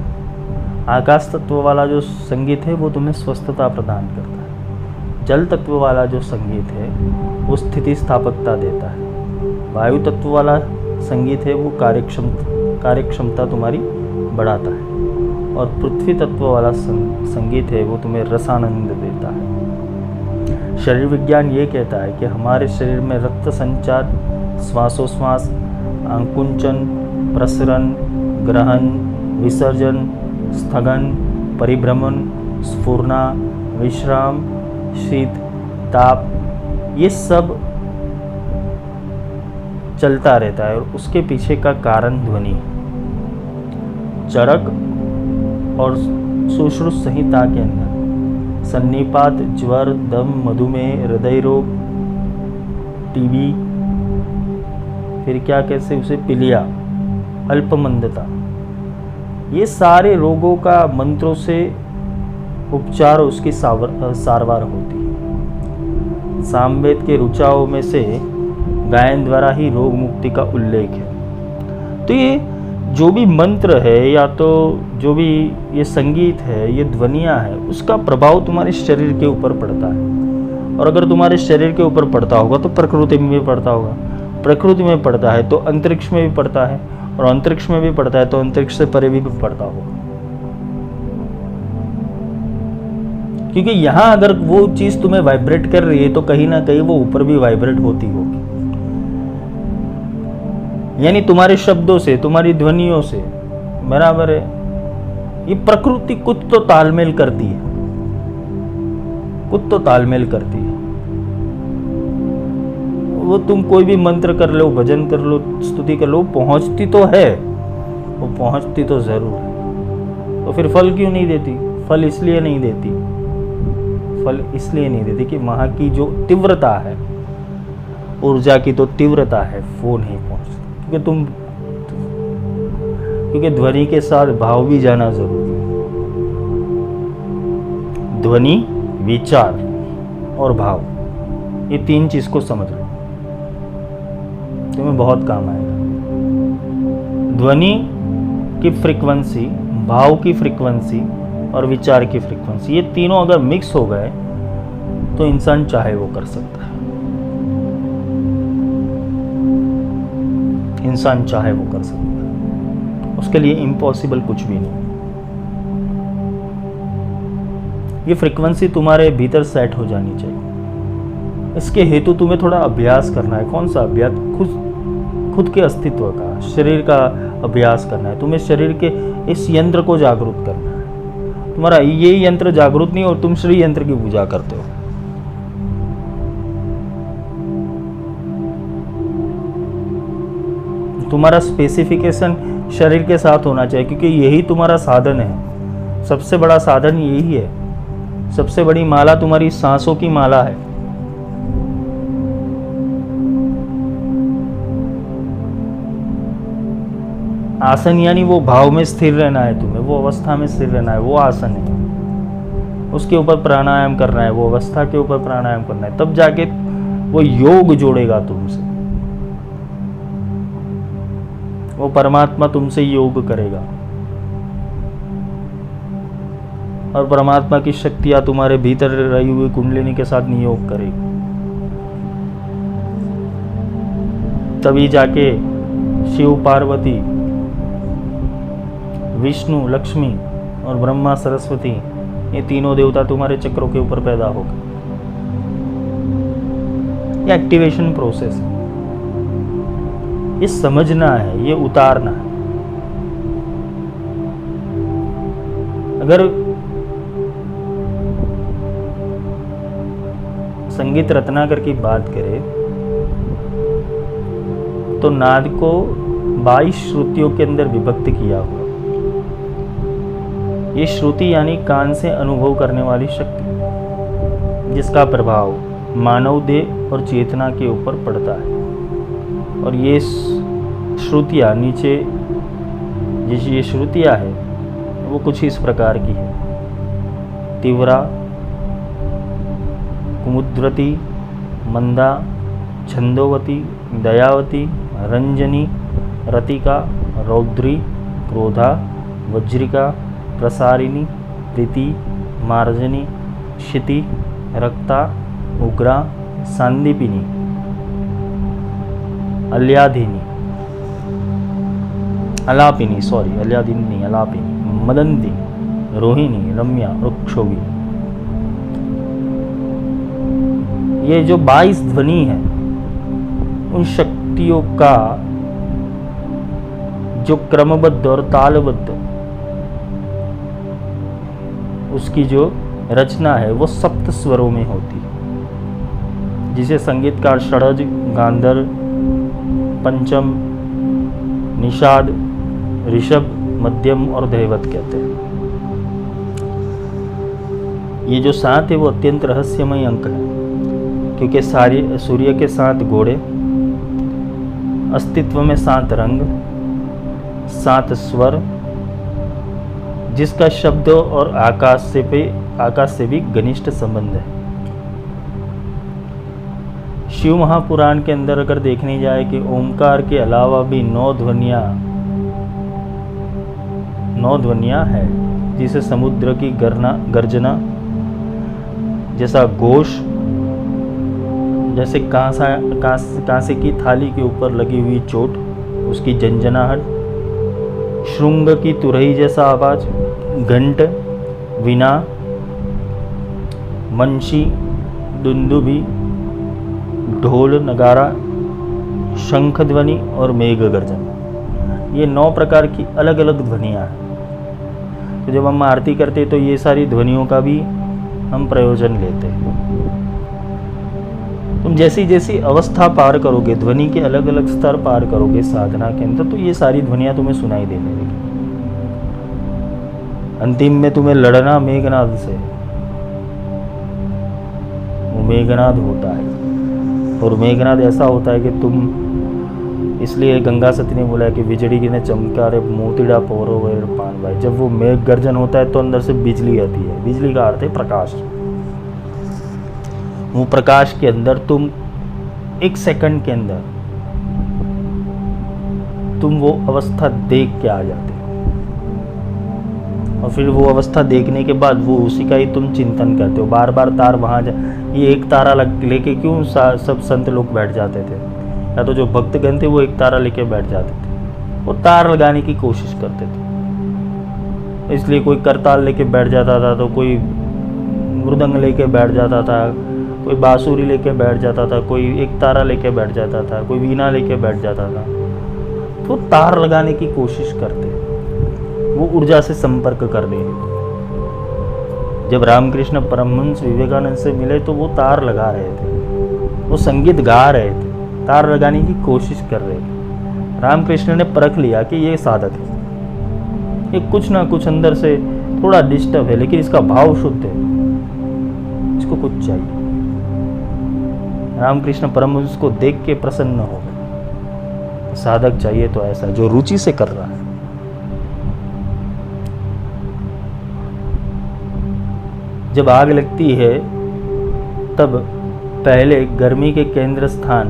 आकाश तत्व वाला जो संगीत है वो तुम्हें स्वस्थता प्रदान करता है। जल तत्व वाला जो संगीत है वो स्थिति स्थापकता देता है। वायु तत्व वाला संगीत है वो कार्यक्षमता तुम्हारी बढ़ाता है। और पृथ्वी तत्व वाला संगीत है वो तुम्हें रसानंद देता है। शरीर विज्ञान ये कहता है कि हमारे शरीर में रक्त संचार, श्वासोश्वास, आकुंचन, प्रसरण, ग्रहण, विसर्जन, स्थगन, परिभ्रमण, स्फुरना, विश्राम, शीत, ताप, ये सब चलता रहता है। और उसके पीछे का कारण ध्वनि, चरक और सुश्रुत संहिता के अंदर सन्निपात, ज्वर, दम, मधुमेह, हृदय रोग, टीबी, फिर क्या कैसे उसे पीलिया, अल्पमंदता, ये सारे रोगों का मंत्रों से उपचार, उसकी सारवार होती है। सामवेद के ऋचाओं में से गायन द्वारा ही रोग मुक्ति का उल्लेख है। तो ये जो भी मंत्र है या तो जो भी ये संगीत है, ये ध्वनियाँ है, उसका प्रभाव तुम्हारे शरीर के ऊपर पड़ता है। और अगर तुम्हारे शरीर के ऊपर पड़ता होगा तो प्रकृति में भी पड़ता होगा, प्रकृति में पड़ता है तो अंतरिक्ष में भी पड़ता है, और अंतरिक्ष में भी पड़ता है तो अंतरिक्ष से परे भी पड़ता होगा। क्योंकि यहाँ अगर वो चीज़ तुम्हें वाइब्रेट कर रही है तो कहीं ना कहीं वो ऊपर भी वाइब्रेट होती होगी। यानी तुम्हारे शब्दों से, तुम्हारी ध्वनियों से, बराबर है, ये प्रकृति कुछ तो तालमेल करती है, कुछ तो तालमेल करती है। वो तुम कोई भी मंत्र कर लो, भजन कर लो, स्तुति कर लो, पहुंचती तो है, वो पहुंचती तो जरूर है। तो फिर फल क्यों नहीं देती? फल इसलिए नहीं देती, फल इसलिए नहीं देती कि वहां की जो तीव्रता है, ऊर्जा की तो तीव्रता है, वो नहीं पहुंचती। क्योंकि ध्वनि के साथ भाव भी जाना जरूरी है। ध्वनि, विचार और भाव, ये तीन चीज को समझ लो, तुम्हें बहुत काम आएगा। ध्वनि की फ्रीक्वेंसी, भाव की फ्रीक्वेंसी और विचार की फ्रीक्वेंसी, ये तीनों अगर मिक्स हो गए तो इंसान चाहे वो कर सकता है। इंसान चाहे वो कर सकता है, उसके लिए इम्पॉसिबल कुछ भी नहीं। ये फ्रीक्वेंसी तुम्हारे भीतर सेट हो जानी चाहिए। इसके हेतु तुम्हें थोड़ा अभ्यास करना है। कौन सा अभ्यास? खुद के अस्तित्व का, शरीर का अभ्यास करना है। तुम्हें शरीर के इस यंत्र को जागरूक करना है। तुम्हारा ये यंत्र जागरूक नहीं और तुम श्री यंत्र की पूजा करते हो। तुम्हारा स्पेसिफिकेशन शरीर के साथ होना चाहिए, क्योंकि यही तुम्हारा साधन है। सबसे बड़ा साधन यही है। सबसे बड़ी माला तुम्हारी सांसों की माला है। आसन यानी वो भाव में स्थिर रहना है, तुम्हें वो अवस्था में स्थिर रहना है, वो आसन है। उसके ऊपर प्राणायाम करना है, वो अवस्था के ऊपर प्राणायाम करना है, तब जाके वो योग जोड़ेगा तुमसे। वो परमात्मा तुमसे योग करेगा और परमात्मा की शक्तियां तुम्हारे भीतर रही हुई कुंडलिनी के साथ नियोग करेगी। तभी जाके शिव, पार्वती, विष्णु, लक्ष्मी और ब्रह्मा, सरस्वती, ये तीनों देवता तुम्हारे चक्रों के ऊपर पैदा होगा। ये एक्टिवेशन प्रोसेस है। ये समझना है, ये उतारना है। अगर संगीत रत्नाकर की बात करें तो नाद को 22 श्रुतियों के अंदर विभक्त किया हुआ। ये श्रुति यानी कान से अनुभव करने वाली शक्ति, जिसका प्रभाव मानव देह और चेतना के ऊपर पड़ता है। और ये श्रुतियाँ नीचे, ये श्रुतियाँ है वो कुछ इस प्रकार की है: तीव्रा, कुमुद्रती, मंदा, छंदोवती, दयावती, रंजनी, रतिका, रौद्री, क्रोधा, वज्रिका, प्रसारिणी, प्रीति, मार्जनी, क्षिति, रक्ता, उग्रा, सांदीपिनी, अल्याधिनी, अल्याधिनी नहीं, अलापिनी, मदंती, रोहिणी, रम्या और क्षोभी। ये जो 22 ध्वनि है, उन शक्तियों का जो क्रमबद्ध और तालबद्ध उसकी जो रचना है वो सप्त स्वरों में होती है, जिसे संगीतकार षडज, गांधर, पंचम, निषाद, ऋषभ, मध्यम और दैवत कहते हैं। ये जो 7 है वो अत्यंत रहस्यमय अंक है, क्योंकि सूर्य के 7 घोड़े, अस्तित्व में 7 रंग, 7 स्वर, जिसका शब्द और आकाश से भी घनिष्ठ संबंध है। शिव महापुराण के अंदर अगर देखने जाए कि ओमकार के अलावा भी 9 ध्वनियाँ है, जिसे समुद्र की गर्जना, जैसा घोष, जैसे कांसे की थाली के ऊपर लगी हुई चोट, उसकी झंझनाहट, श्रृंग की तुरही जैसा आवाज, घंट, वीणा, मंशी, दुंदुभी, ढोल, नगारा, शंख ध्वनि और मेघ गर्जन। ये 9 प्रकार की अलग अलग ध्वनियाँ हैं। तो जब हम आरती करते तो ये सारी ध्वनियों का भी हम प्रयोजन लेते हैं। तुम जैसी जैसी अवस्था पार करोगे, ध्वनि के अलग अलग स्तर पार करोगे साधना के अंदर, तो ये सारी ध्वनियाँ तुम्हें सुनाई देने लगी। अंतिम में तुम्हें लड़ना मेघनाद से, वो मेघनाद होता है। और मेघनाद ऐसा होता है कि तुम, इसलिए गंगा सती ने बोला है कि बिजली ने चमका रे मोतीड़ा पोरो वेर पान भाई। जब वो मेघ गर्जन होता है तो अंदर से बिजली आती है। बिजली का अर्थ है प्रकाश। वो प्रकाश के अंदर तुम 1 सेकंड के अंदर तुम वो अवस्था देख के आ जाते हो, और फिर वो अवस्था देखने के बाद वो उसी का ही तुम चिंतन करते हो। बार बार तार वहाँ ये एक तारा लेके क्यों सब संत लोग बैठ जाते थे, या तो जो भक्तगण थे वो एक तारा लेके बैठ जाते थे, वो तार लगाने की कोशिश करते थे। इसलिए कोई करताल लेके बैठ जाता था, तो कोई मृदंग लेके बैठ जाता था, कोई बांसुरी लेके बैठ जाता था, कोई एक तारा लेके बैठ जाता था, कोई वीणा लेके बैठ जाता था। तो तार लगाने की कोशिश करते, वो ऊर्जा से संपर्क करने। जब रामकृष्ण परमहंस विवेकानंद से मिले तो वो तार लगा रहे थे, वो संगीत गा रहे थे, तार लगाने की कोशिश कर रहे थे। रामकृष्ण ने परख लिया कि ये साधक है, ये कुछ ना कुछ अंदर से थोड़ा डिस्टर्ब है, लेकिन इसका भाव शुद्ध है, इसको कुछ चाहिए। रामकृष्ण परमहंस को देख के प्रसन्न हो गए। साधक चाहिए तो ऐसा जो रुचि से कर रहा है। जब आग लगती है तब पहले गर्मी के केंद्र स्थान,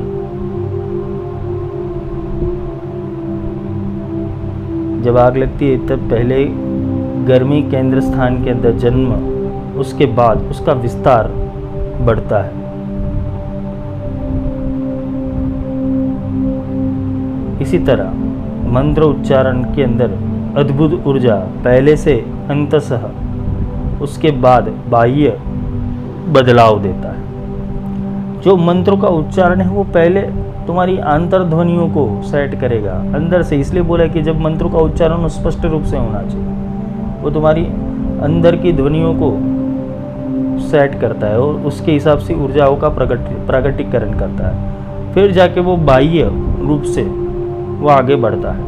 जब आग लगती है तब पहले गर्मी केंद्र स्थान के अंदर जन्म, उसके बाद उसका विस्तार बढ़ता है। इसी तरह मंत्र उच्चारण के अंदर अद्भुत ऊर्जा पहले से अंततः उसके बाद बाह्य बदलाव देता है। जो मंत्रों का उच्चारण है वो पहले तुम्हारी आंतर ध्वनियों को सेट करेगा अंदर से। इसलिए बोला कि जब मंत्रों का उच्चारण स्पष्ट रूप से होना चाहिए, वो तुम्हारी अंदर की ध्वनियों को सेट करता है और उसके हिसाब से ऊर्जाओं का प्रकटीकरण करता है। फिर जाके वो बाह्य रूप से वो आगे बढ़ता है।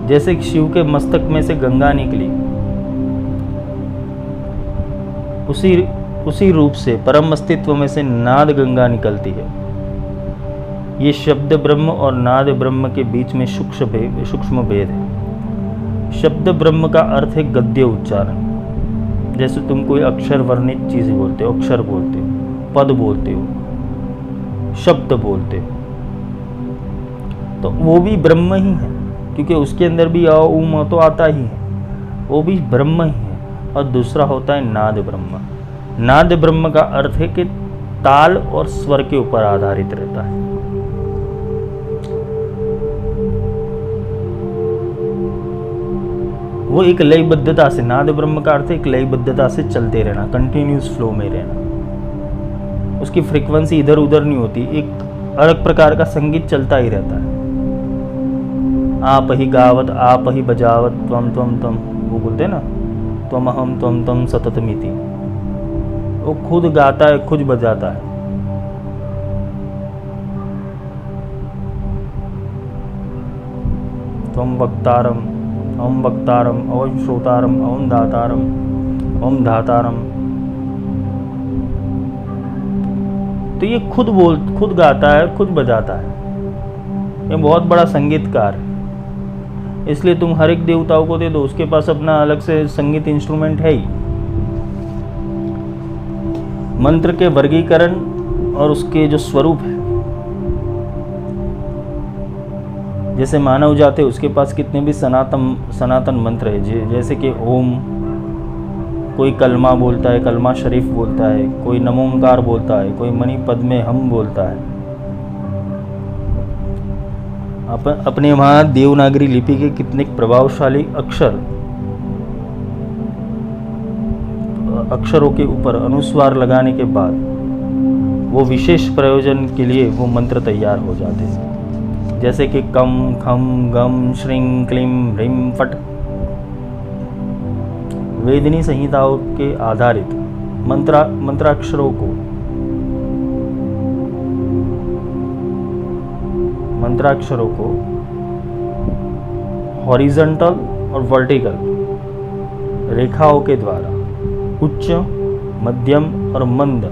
जैसे शिव के मस्तक में से गंगा निकली, उसी रूप से परम अस्तित्व में से नाद गंगा निकलती है। ये शब्द ब्रह्म और नाद ब्रह्म के बीच में सूक्ष्म भेद है। शब्द ब्रह्म का अर्थ है गद्य उच्चारण। जैसे तुम कोई अक्षर वर्णित चीज बोलते हो, अक्षर बोलते हो, पद बोलते हो, शब्द बोलते हो, तो वो भी ब्रह्म ही है। क्योंकि उसके अंदर भी अ उ म तो आता ही है, वो भी ब्रह्म ही है। और दूसरा होता है नाद ब्रह्म। नाद ब्रह्म का अर्थ है कि ताल और स्वर के ऊपर आधारित रहता है। वो एक लयबद्धता से, नाद ब्रह्म का अर्थ एक लयबद्धता से चलते रहना, कंटिन्यूस फ्लो में रहना। उसकी फ्रीक्वेंसी इधर उधर नहीं होती, एक अलग प्रकार का संगीत चलता ही रहता है। आप ही गावत आप ही बजावत त्वम त्वम तम, वो बोलते हैं ना, त्वम अहम त्वम तम सततमिति। वो खुद गाता है, खुद बजाता है। त्वम वक्तारम ओम वक्तारम ओम श्रोतारम ओम दातारम ओम धातारम। तो ये खुद गाता है, खुद बजाता है। ये बहुत बड़ा संगीतकार है। इसलिए तुम हर एक देवताओं को दे दो, उसके पास अपना अलग से संगीत इंस्ट्रूमेंट है ही। मंत्र के वर्गीकरण और उसके जो स्वरूप है, जैसे मानव जाति उसके पास कितने भी सनातन मंत्र है, जैसे कि ओम, कोई कलमा बोलता है, कलमा शरीफ बोलता है, कोई नमोंकार बोलता है, कोई मणि पद में हम बोलता है। अपने वहाँ देवनागरी लिपि के कितने प्रभावशाली अक्षरों के ऊपर अनुस्वार लगाने के बाद वो विशेष प्रयोजन के लिए वो मंत्र तैयार हो जाते हैं। जैसे कि कम खम गम श्रीं क्लीं ह्रीं फट। वेदिनी संहिताओं के आधारित मंत्राक्षरों को हॉरिजॉन्टल और वर्टिकल रेखाओं के द्वारा उच्च, मध्यम और मंद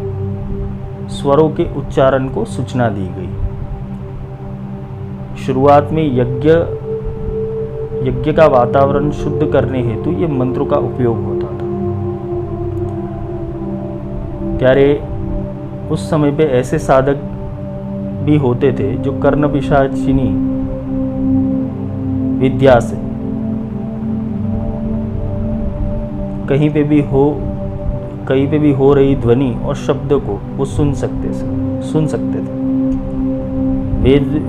स्वरों के उच्चारण को सूचना दी गई। शुरुआत में यज्ञ का वातावरण शुद्ध करने हेतु ये मंत्रों का उपयोग होता था। ત્યારે उस समय पे ऐसे साधक भी होते थे जो कर्ण पिशाचिनी विद्या से कहीं पे भी हो रही ध्वनि और शब्द को वो सुन सकते थे।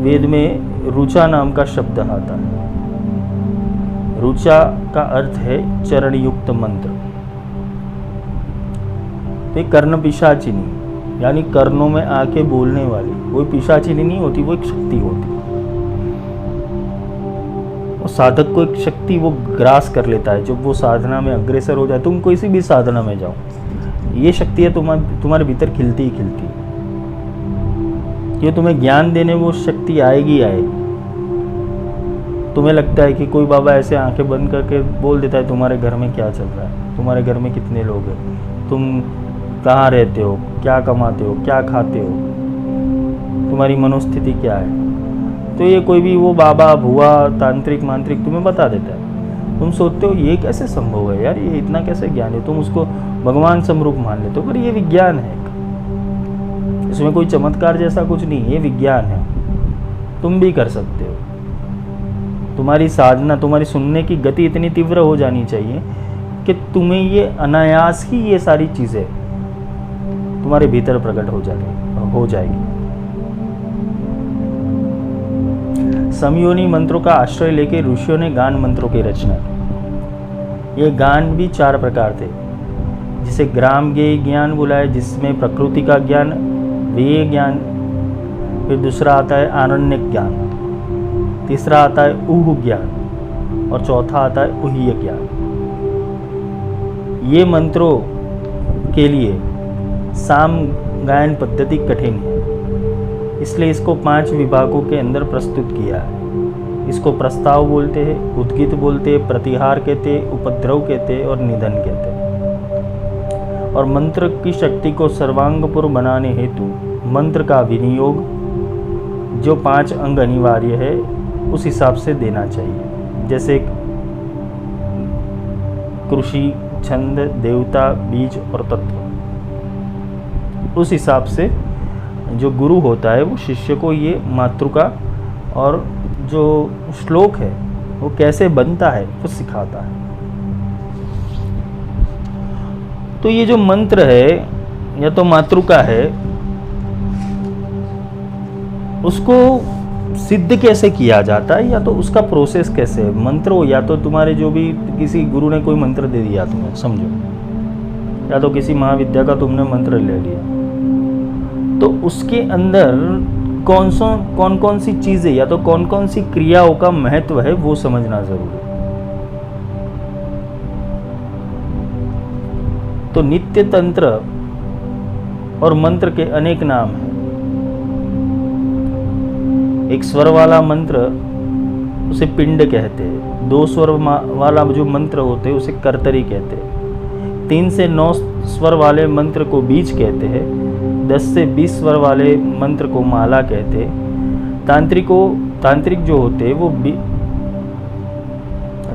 वेद में रुचा नाम का शब्द आता है। रुचा का अर्थ है चरण युक्त मंत्र। तो कर्ण पिशाचिनी यानी कर्णों में आके बोलने वाली कोई पिशाचिनी नहीं होती, वो एक शक्ति होती। और साधक को एक शक्ति वो ग्रास कर लेता है जब वो साधना में अग्रसर हो जाए। तुम कोई सी भी साधना में जाओ, ये शक्तियाँ तुम्हारे भीतर खिलती ही खिलती है। ये तुम्हें ज्ञान देने वो शक्ति आएगी। तुम्हें लगता है कि कोई बाबा ऐसे आंखें बंद करके बोल देता है तुम्हारे घर में क्या चल रहा है, तुम्हारे घर में कितने लोग हैं, तुम कहाँ रहते हो, क्या कमाते हो, क्या खाते हो, तुम्हारी मनोस्थिति क्या है। तो ये कोई भी वो बाबा भुआ तांत्रिक मांत्रिक तुम्हें बता देता है। तुम सोचते हो ये कैसे संभव है यार, ये इतना कैसे ज्ञान है। तुम उसको भगवान समरूप मान लेते हो, पर ये विज्ञान है। इसमें कोई चमत्कार जैसा कुछ नहीं, ये विज्ञान है। तुम भी कर सकते हो। तुम्हारी साधना, तुम्हारी सुनने की गति इतनी तीव्र हो जानी चाहिए कि तुम्हें ये अनायास ही ये सारी चीज़ें तुम्हारे भीतर प्रकट हो जाएगी। समयोनी मंत्रों का आश्रय लेके ऋषियों ने गान मंत्रों की रचना की। ये गान भी 4 प्रकार थे, जिसे ग्राम गेय ज्ञान बोला है, जिसमें प्रकृति का ज्ञान, वेय ज्ञान, फिर दूसरा आता है आनन्यक ज्ञान, तीसरा आता है ऊह ज्ञान और चौथा आता है ऊह्य ज्ञान। ये मंत्रों के लिए साम गायन पद्धति कठिन है, इसलिए इसको 5 विभागों के अंदर प्रस्तुत किया है। इसको प्रस्ताव बोलते हैं, उद्गीत बोलते हैं, प्रतिहार कहते हैं, उपद्रव कहते हैं और निधन कहते हैं। और मंत्र की शक्ति को सर्वांगपुर बनाने हेतु मंत्र का विनियोग जो 5 अंग अनिवार्य है उस हिसाब से देना चाहिए। जैसे कृषि, छंद, देवता, बीज और तत्व। उस हिसाब से जो गुरु होता है वो शिष्य को ये मातृका और जो श्लोक है वो कैसे बनता है वो सिखाता है। तो ये जो मंत्र है या तो मातृका है, उसको सिद्ध कैसे किया जाता है या तो उसका प्रोसेस कैसे है। मंत्र हो या तो तुम्हारे जो भी किसी गुरु ने कोई मंत्र दे दिया तुम्हें, समझो, या तो किसी महाविद्या का तुमने मंत्र ले लिया, तो उसके अंदर कौन कौन सी चीज़ें या तो कौन कौन सी क्रियाओं का महत्व है वो समझना जरूरी है। तो नित्य तंत्र और मंत्र के अनेक नाम हैं। एक स्वर वाला मंत्र उसे पिंड कहते हैं, 2 स्वर वाला जो मंत्र होते हैं उसे कर्तरी कहते हैं, 3 से 9 स्वर वाले मंत्र को बीज कहते हैं, 10 से 20 स्वर वाले मंत्र को माला कहते हैं। तांत्रिक जो होते हैं वो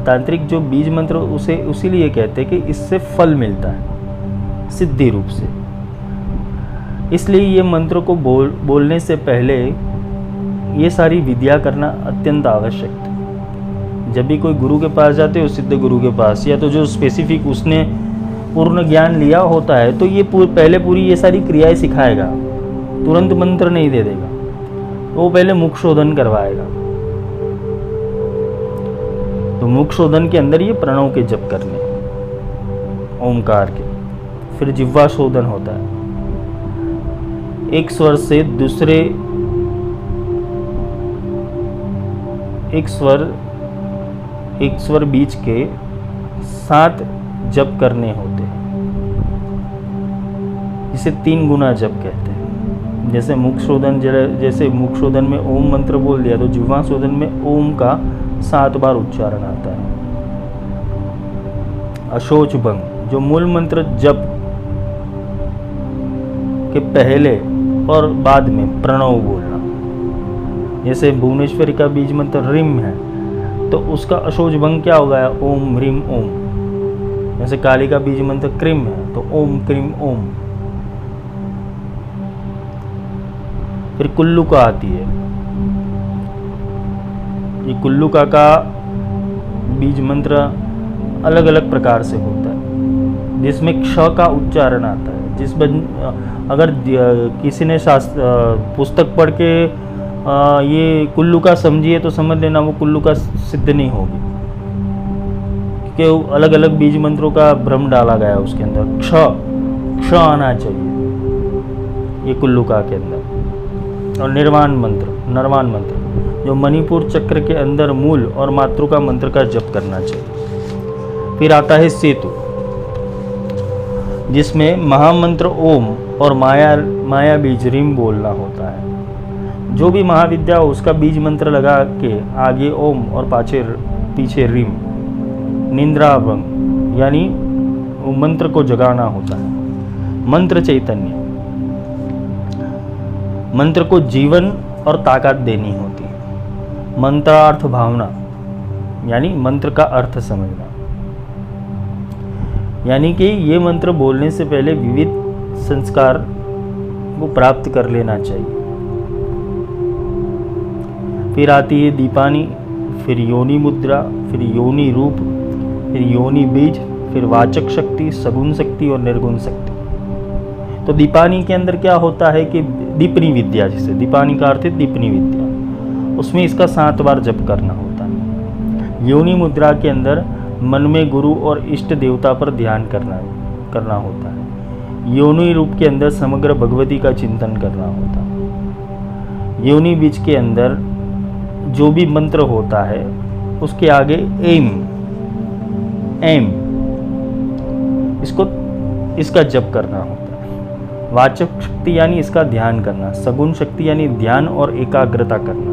तांत्रिक जो बीज मंत्र उसे उसीलिए कहते हैं कि इससे फल मिलता है सिद्धि रूप से, इसलिए ये मंत्र को बोलने से पहले ये सारी विद्या करना अत्यंत आवश्यक है। जब भी कोई गुरु के पास जाते हो, सिद्ध गुरु के पास, या तो जो स्पेसिफिक उसने पूर्ण ज्ञान लिया होता है, तो ये पहले पूरी ये सारी क्रियाएं सिखाएगा, तुरंत मंत्र नहीं दे देगा, वो पहले मुख शोधन करवाएगा। तो मुख शोधन के अंदर ये प्रणव के जप करने, ओमकार के, फिर जिह्वा शोधन होता है, एक स्वर से दूसरे एक स्वर बीच के 7 जप करने होते हैं, इसे 3 गुना जप कहते हैं। जैसे मुख शोधन में ओम मंत्र बोल दिया तो जिह्वा शोधन में ओम का 7 बार उच्चारण आता है। अशोच भंग, जो मूल मंत्र जप के पहले और बाद में प्रणव बोलना, जैसे भुवनेश्वरी का बीज मंत्र रिम है तो उसका अशोच भंग क्या होगा, ओम ह्रीम ओम। जैसे काली का बीज मंत्र क्रीम है तो ओम क्रीम ओम। फिर कुल्लुका आती है, ये कुल्लुका का बीज मंत्र अलग अलग प्रकार से होता है, जिसमें क्ष का उच्चारण आता है। अगर किसी ने पुस्तक पढ़ के ये कुल्लुका समझिए तो समझ लेना वो कुल्लुका सिद्ध नहीं होगी, क्योंकि अलग अलग बीज मंत्रों का भ्रम डाला गया उसके अंदर। क्ष आना चाहिए ये कुल्लुका के अंदर। और निर्वाण मंत्र जो मणिपुर चक्र के अंदर मूल और मातृका मंत्र का जप करना चाहिए। फिर आता है सेतु, जिसमें महामंत्र ओम और माया बीज रिम बोलना होता है। जो भी महाविद्या हो उसका बीज मंत्र लगा के आगे ओम और पीछे रिम। निंद्रा भंग, यानी मंत्र को जगाना होता है। मंत्र चैतन्य, मंत्र को जीवन और ताकत देनी होती है। मंत्रार्थ भावना, यानी मंत्र का अर्थ समझना, यानी कि ये मंत्र बोलने से पहले विविध संस्कार को प्राप्त कर लेना चाहिए। फिर आती है दीपानी, फिर योनि मुद्रा, फिर योनि रूप, फिर योनि बीज, फिर वाचक शक्ति, सगुण शक्ति और निर्गुण शक्ति। तो दीपानी के अंदर क्या होता है कि दीपनी विद्या, जिसे दीपानी का अर्थ है दीपनी विद्या, उसमें इसका 7 बार जप करना होता है। योनि मुद्रा के अंदर मन में गुरु और इष्ट देवता पर ध्यान करना होता है। योनि रूप के अंदर समग्र भगवती का चिंतन करना होता है। योनि बीज के अंदर जो भी मंत्र होता है उसके आगे एम इसका जप करना होता है। वाचक शक्ति यानी इसका ध्यान करना, सगुण शक्ति यानी ध्यान और एकाग्रता करना,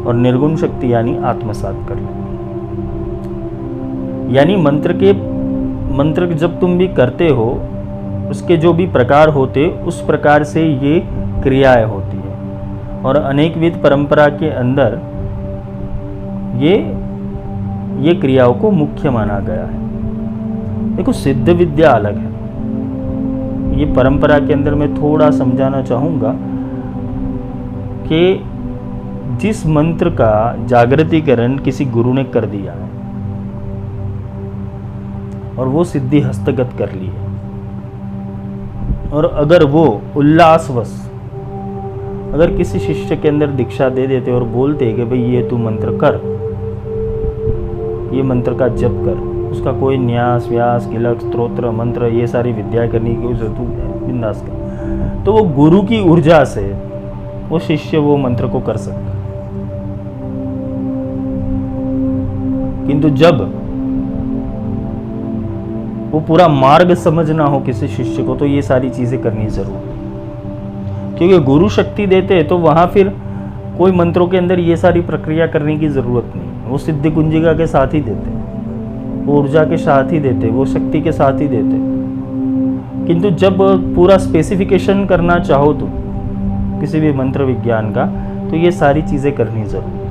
और निर्गुण शक्ति यानी आत्मसात करना। यानी मंत्र जब तुम भी करते हो उसके जो भी प्रकार होते उस प्रकार से ये क्रियाएं होती है। और अनेकविध परंपरा के अंदर ये क्रियाओं को मुख्य माना गया है। देखो, सिद्ध विद्या अलग है। ये परंपरा के अंदर मैं थोड़ा समझाना चाहूँगा कि जिस मंत्र का जागृतिकरण किसी गुरु ने कर दिया है और वो सिद्धि हस्तगत कर ली है, और अगर वो उल्लासवश अगर किसी शिष्य के अंदर दीक्षा दे देते और बोलते कि भाई ये तू मंत्र कर, ये मंत्र का जप कर, उसका कोई न्यास व्यास किलक स्तोत्र मंत्र ये सारी विद्या करने की जरूरत है, बिंदास कर, तो वो गुरु की ऊर्जा से वो शिष्य वो मंत्र को कर सकता है। किंतु जब वो पूरा मार्ग समझना हो किसी शिष्य को, तो ये सारी चीजें करनी जरूरी है। क्योंकि गुरु शक्ति देते हैं तो वहां फिर कोई मंत्रों के अंदर ये सारी प्रक्रिया करने की जरूरत नहीं, वो सिद्धि कुंजिका के साथ ही देते, वो ऊर्जा के साथ ही देते, वो शक्ति के साथ ही देते। किंतु जब पूरा स्पेसिफिकेशन करना चाहो तो किसी भी मंत्र विज्ञान का, तो ये सारी चीजें करनी जरूरी है।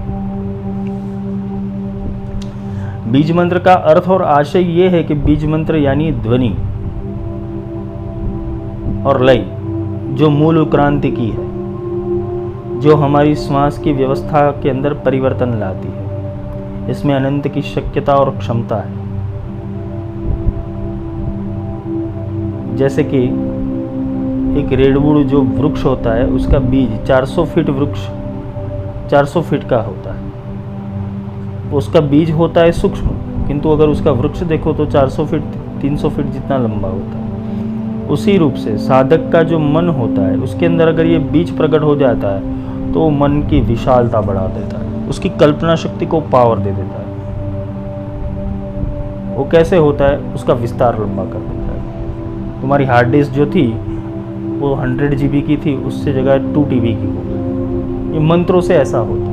बीज मंत्र का अर्थ और आशय ये है कि बीज मंत्र यानी ध्वनि और लय जो मूल उत्क्रांति की है, जो हमारी श्वास की व्यवस्था के अंदर परिवर्तन लाती है। इसमें अनंत की शक्यता और क्षमता है। जैसे कि एक रेडवुड जो वृक्ष होता है, उसका बीज 400 फीट वृक्ष 400 फीट का होता है, उसका बीज होता है सूक्ष्म, किंतु अगर उसका वृक्ष देखो तो 400 फीट 300 फीट जितना लंबा होता है। उसी रूप से साधक का जो मन होता है, उसके अंदर अगर ये बीज प्रकट हो जाता है तो मन की विशालता बढ़ा देता है, उसकी कल्पना शक्ति को पावर दे देता है। वो कैसे होता है, उसका विस्तार लंबा कर देता है। तुम्हारी हार्ड डिस्क जो थी वो 100 GB की थी, उससे जगह 2 TB की हो गई। ये मंत्रों से ऐसा होता है।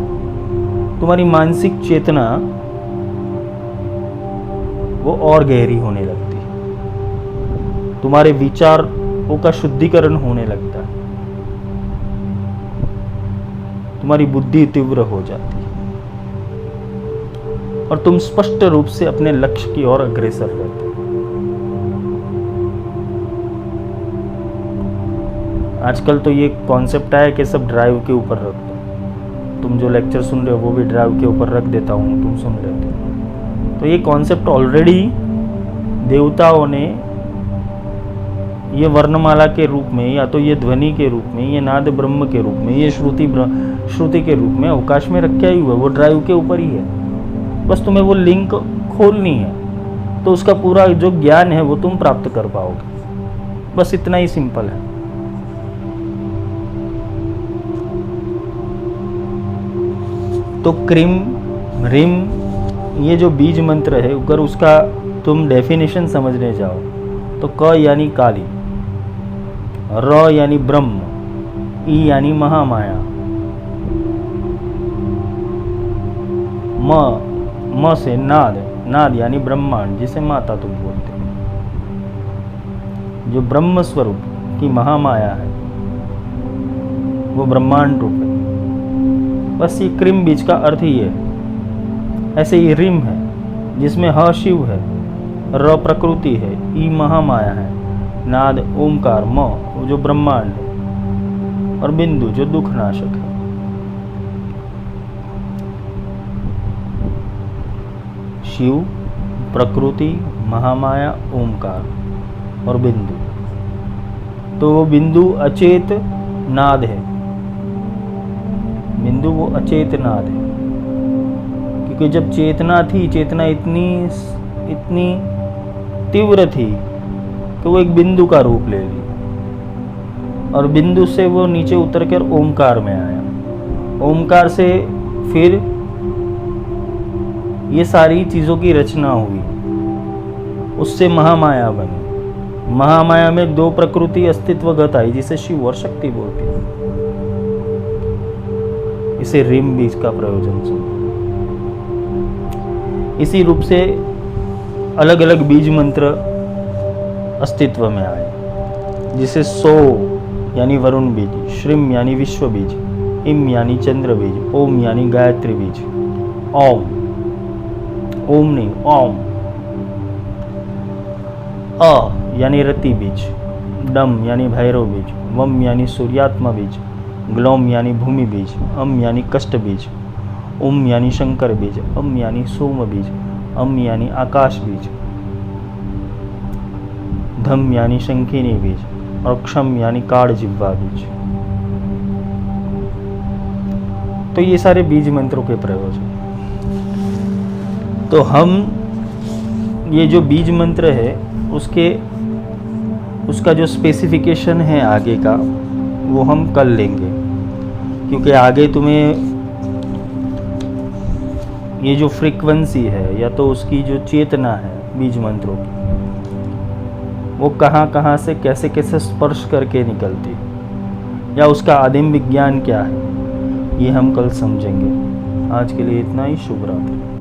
तुम्हारी मानसिक चेतना वो और गहरी होने लगती है, तुम्हारे विचारों का शुद्धिकरण होने लगता है, तुम्हारी बुद्धि तीव्र हो जाती है और तुम स्पष्ट रूप से अपने लक्ष्य की ओर अग्रसर रहते हो। आजकल तो ये कॉन्सेप्ट आया कि सब ड्राइव के ऊपर रख दो। तुम जो लेक्चर सुन रहे हो वो भी ड्राइव के ऊपर रख देता हूँ, तुम सुन लेते हो। तो ये कॉन्सेप्ट ऑलरेडी देवताओं ने ये वर्णमाला के रूप में, या तो ये ध्वनि के रूप में, ये नाद ब्रह्म के रूप में, ये श्रुति के रूप में अवकाश में रखा ही हुआ, वो ड्राइव के ऊपर ही है। बस तुम्हें वो लिंक खोलनी है तो उसका पूरा जो ज्ञान है वो तुम प्राप्त कर पाओगे। बस इतना ही सिंपल है। तो क्रीम रिम ये जो बीज मंत्र है, अगर उसका तुम डेफिनेशन समझने जाओ तो क यानी काली, र यानी ब्रह्म, ई यानी महामाया, म से नाद, नाद यानी ब्रह्मांड जिसे माता तुम बोलते हो, जो ब्रह्म स्वरूप की महामाया है वो ब्रह्मांड रूप है। बस ये क्रीम बीज का अर्थ ही है। ऐसे ही रिम है जिसमें ह शिव है, र प्रकृति है, ई महामाया है, नाद ओमकार, म जो ब्रह्मांड है, और बिंदु जो दुख नाशक है। शिव, प्रकृति, महामाया, ओमकार और बिंदु। तो वो बिंदु अचेत नाद है, बिंदु वो अचेत नाद है। क्योंकि जब चेतना थी, चेतना इतनी तीव्र थी कि वो एक बिंदु का रूप ले ली, और बिंदु से वो नीचे उतर कर ओमकार में आया। ओमकार से फिर ये सारी चीज़ों की रचना हुई, उससे महामाया बनी। महामाया में 2 प्रकृति अस्तित्वगत आई जिसे शिव और शक्ति बोलती है। इसे रिम बीज का प्रयोजन सुनो। इसी रूप से अलग अलग बीज मंत्र अस्तित्व में आए, जिसे सो यानी वरुण बीज, श्रीम यानी विश्व बीज, इम यानी चंद्र बीज, ओम यानी गायत्री बीज, ओम ओम नहीं ओम, अ यानी रति बीज, डम यानी भैरव बीज, वम यानी सूर्यात्मा बीज, ग्लौम यानी भूमि बीज, अम यानी कष्ट बीज, उम यानी शंकर बीज, अम यानी सोम बीज, अम यानी आकाश बीज, धम यानी शंखिनी बीज और क्षम यानी काड़ जिह्वा बीज। तो ये सारे बीज मंत्रों के प्रयोग हैं। तो हम ये जो बीज मंत्र है उसका जो स्पेसिफिकेशन है आगे का वो हम कल लेंगे, क्योंकि आगे तुम्हें ये जो फ्रीक्वेंसी है या तो उसकी जो चेतना है बीज मंत्रों की, वो कहाँ कहाँ से कैसे कैसे स्पर्श करके निकलती या उसका आदिम विज्ञान क्या है, ये हम कल समझेंगे। आज के लिए इतना ही। शुभ रात्रि।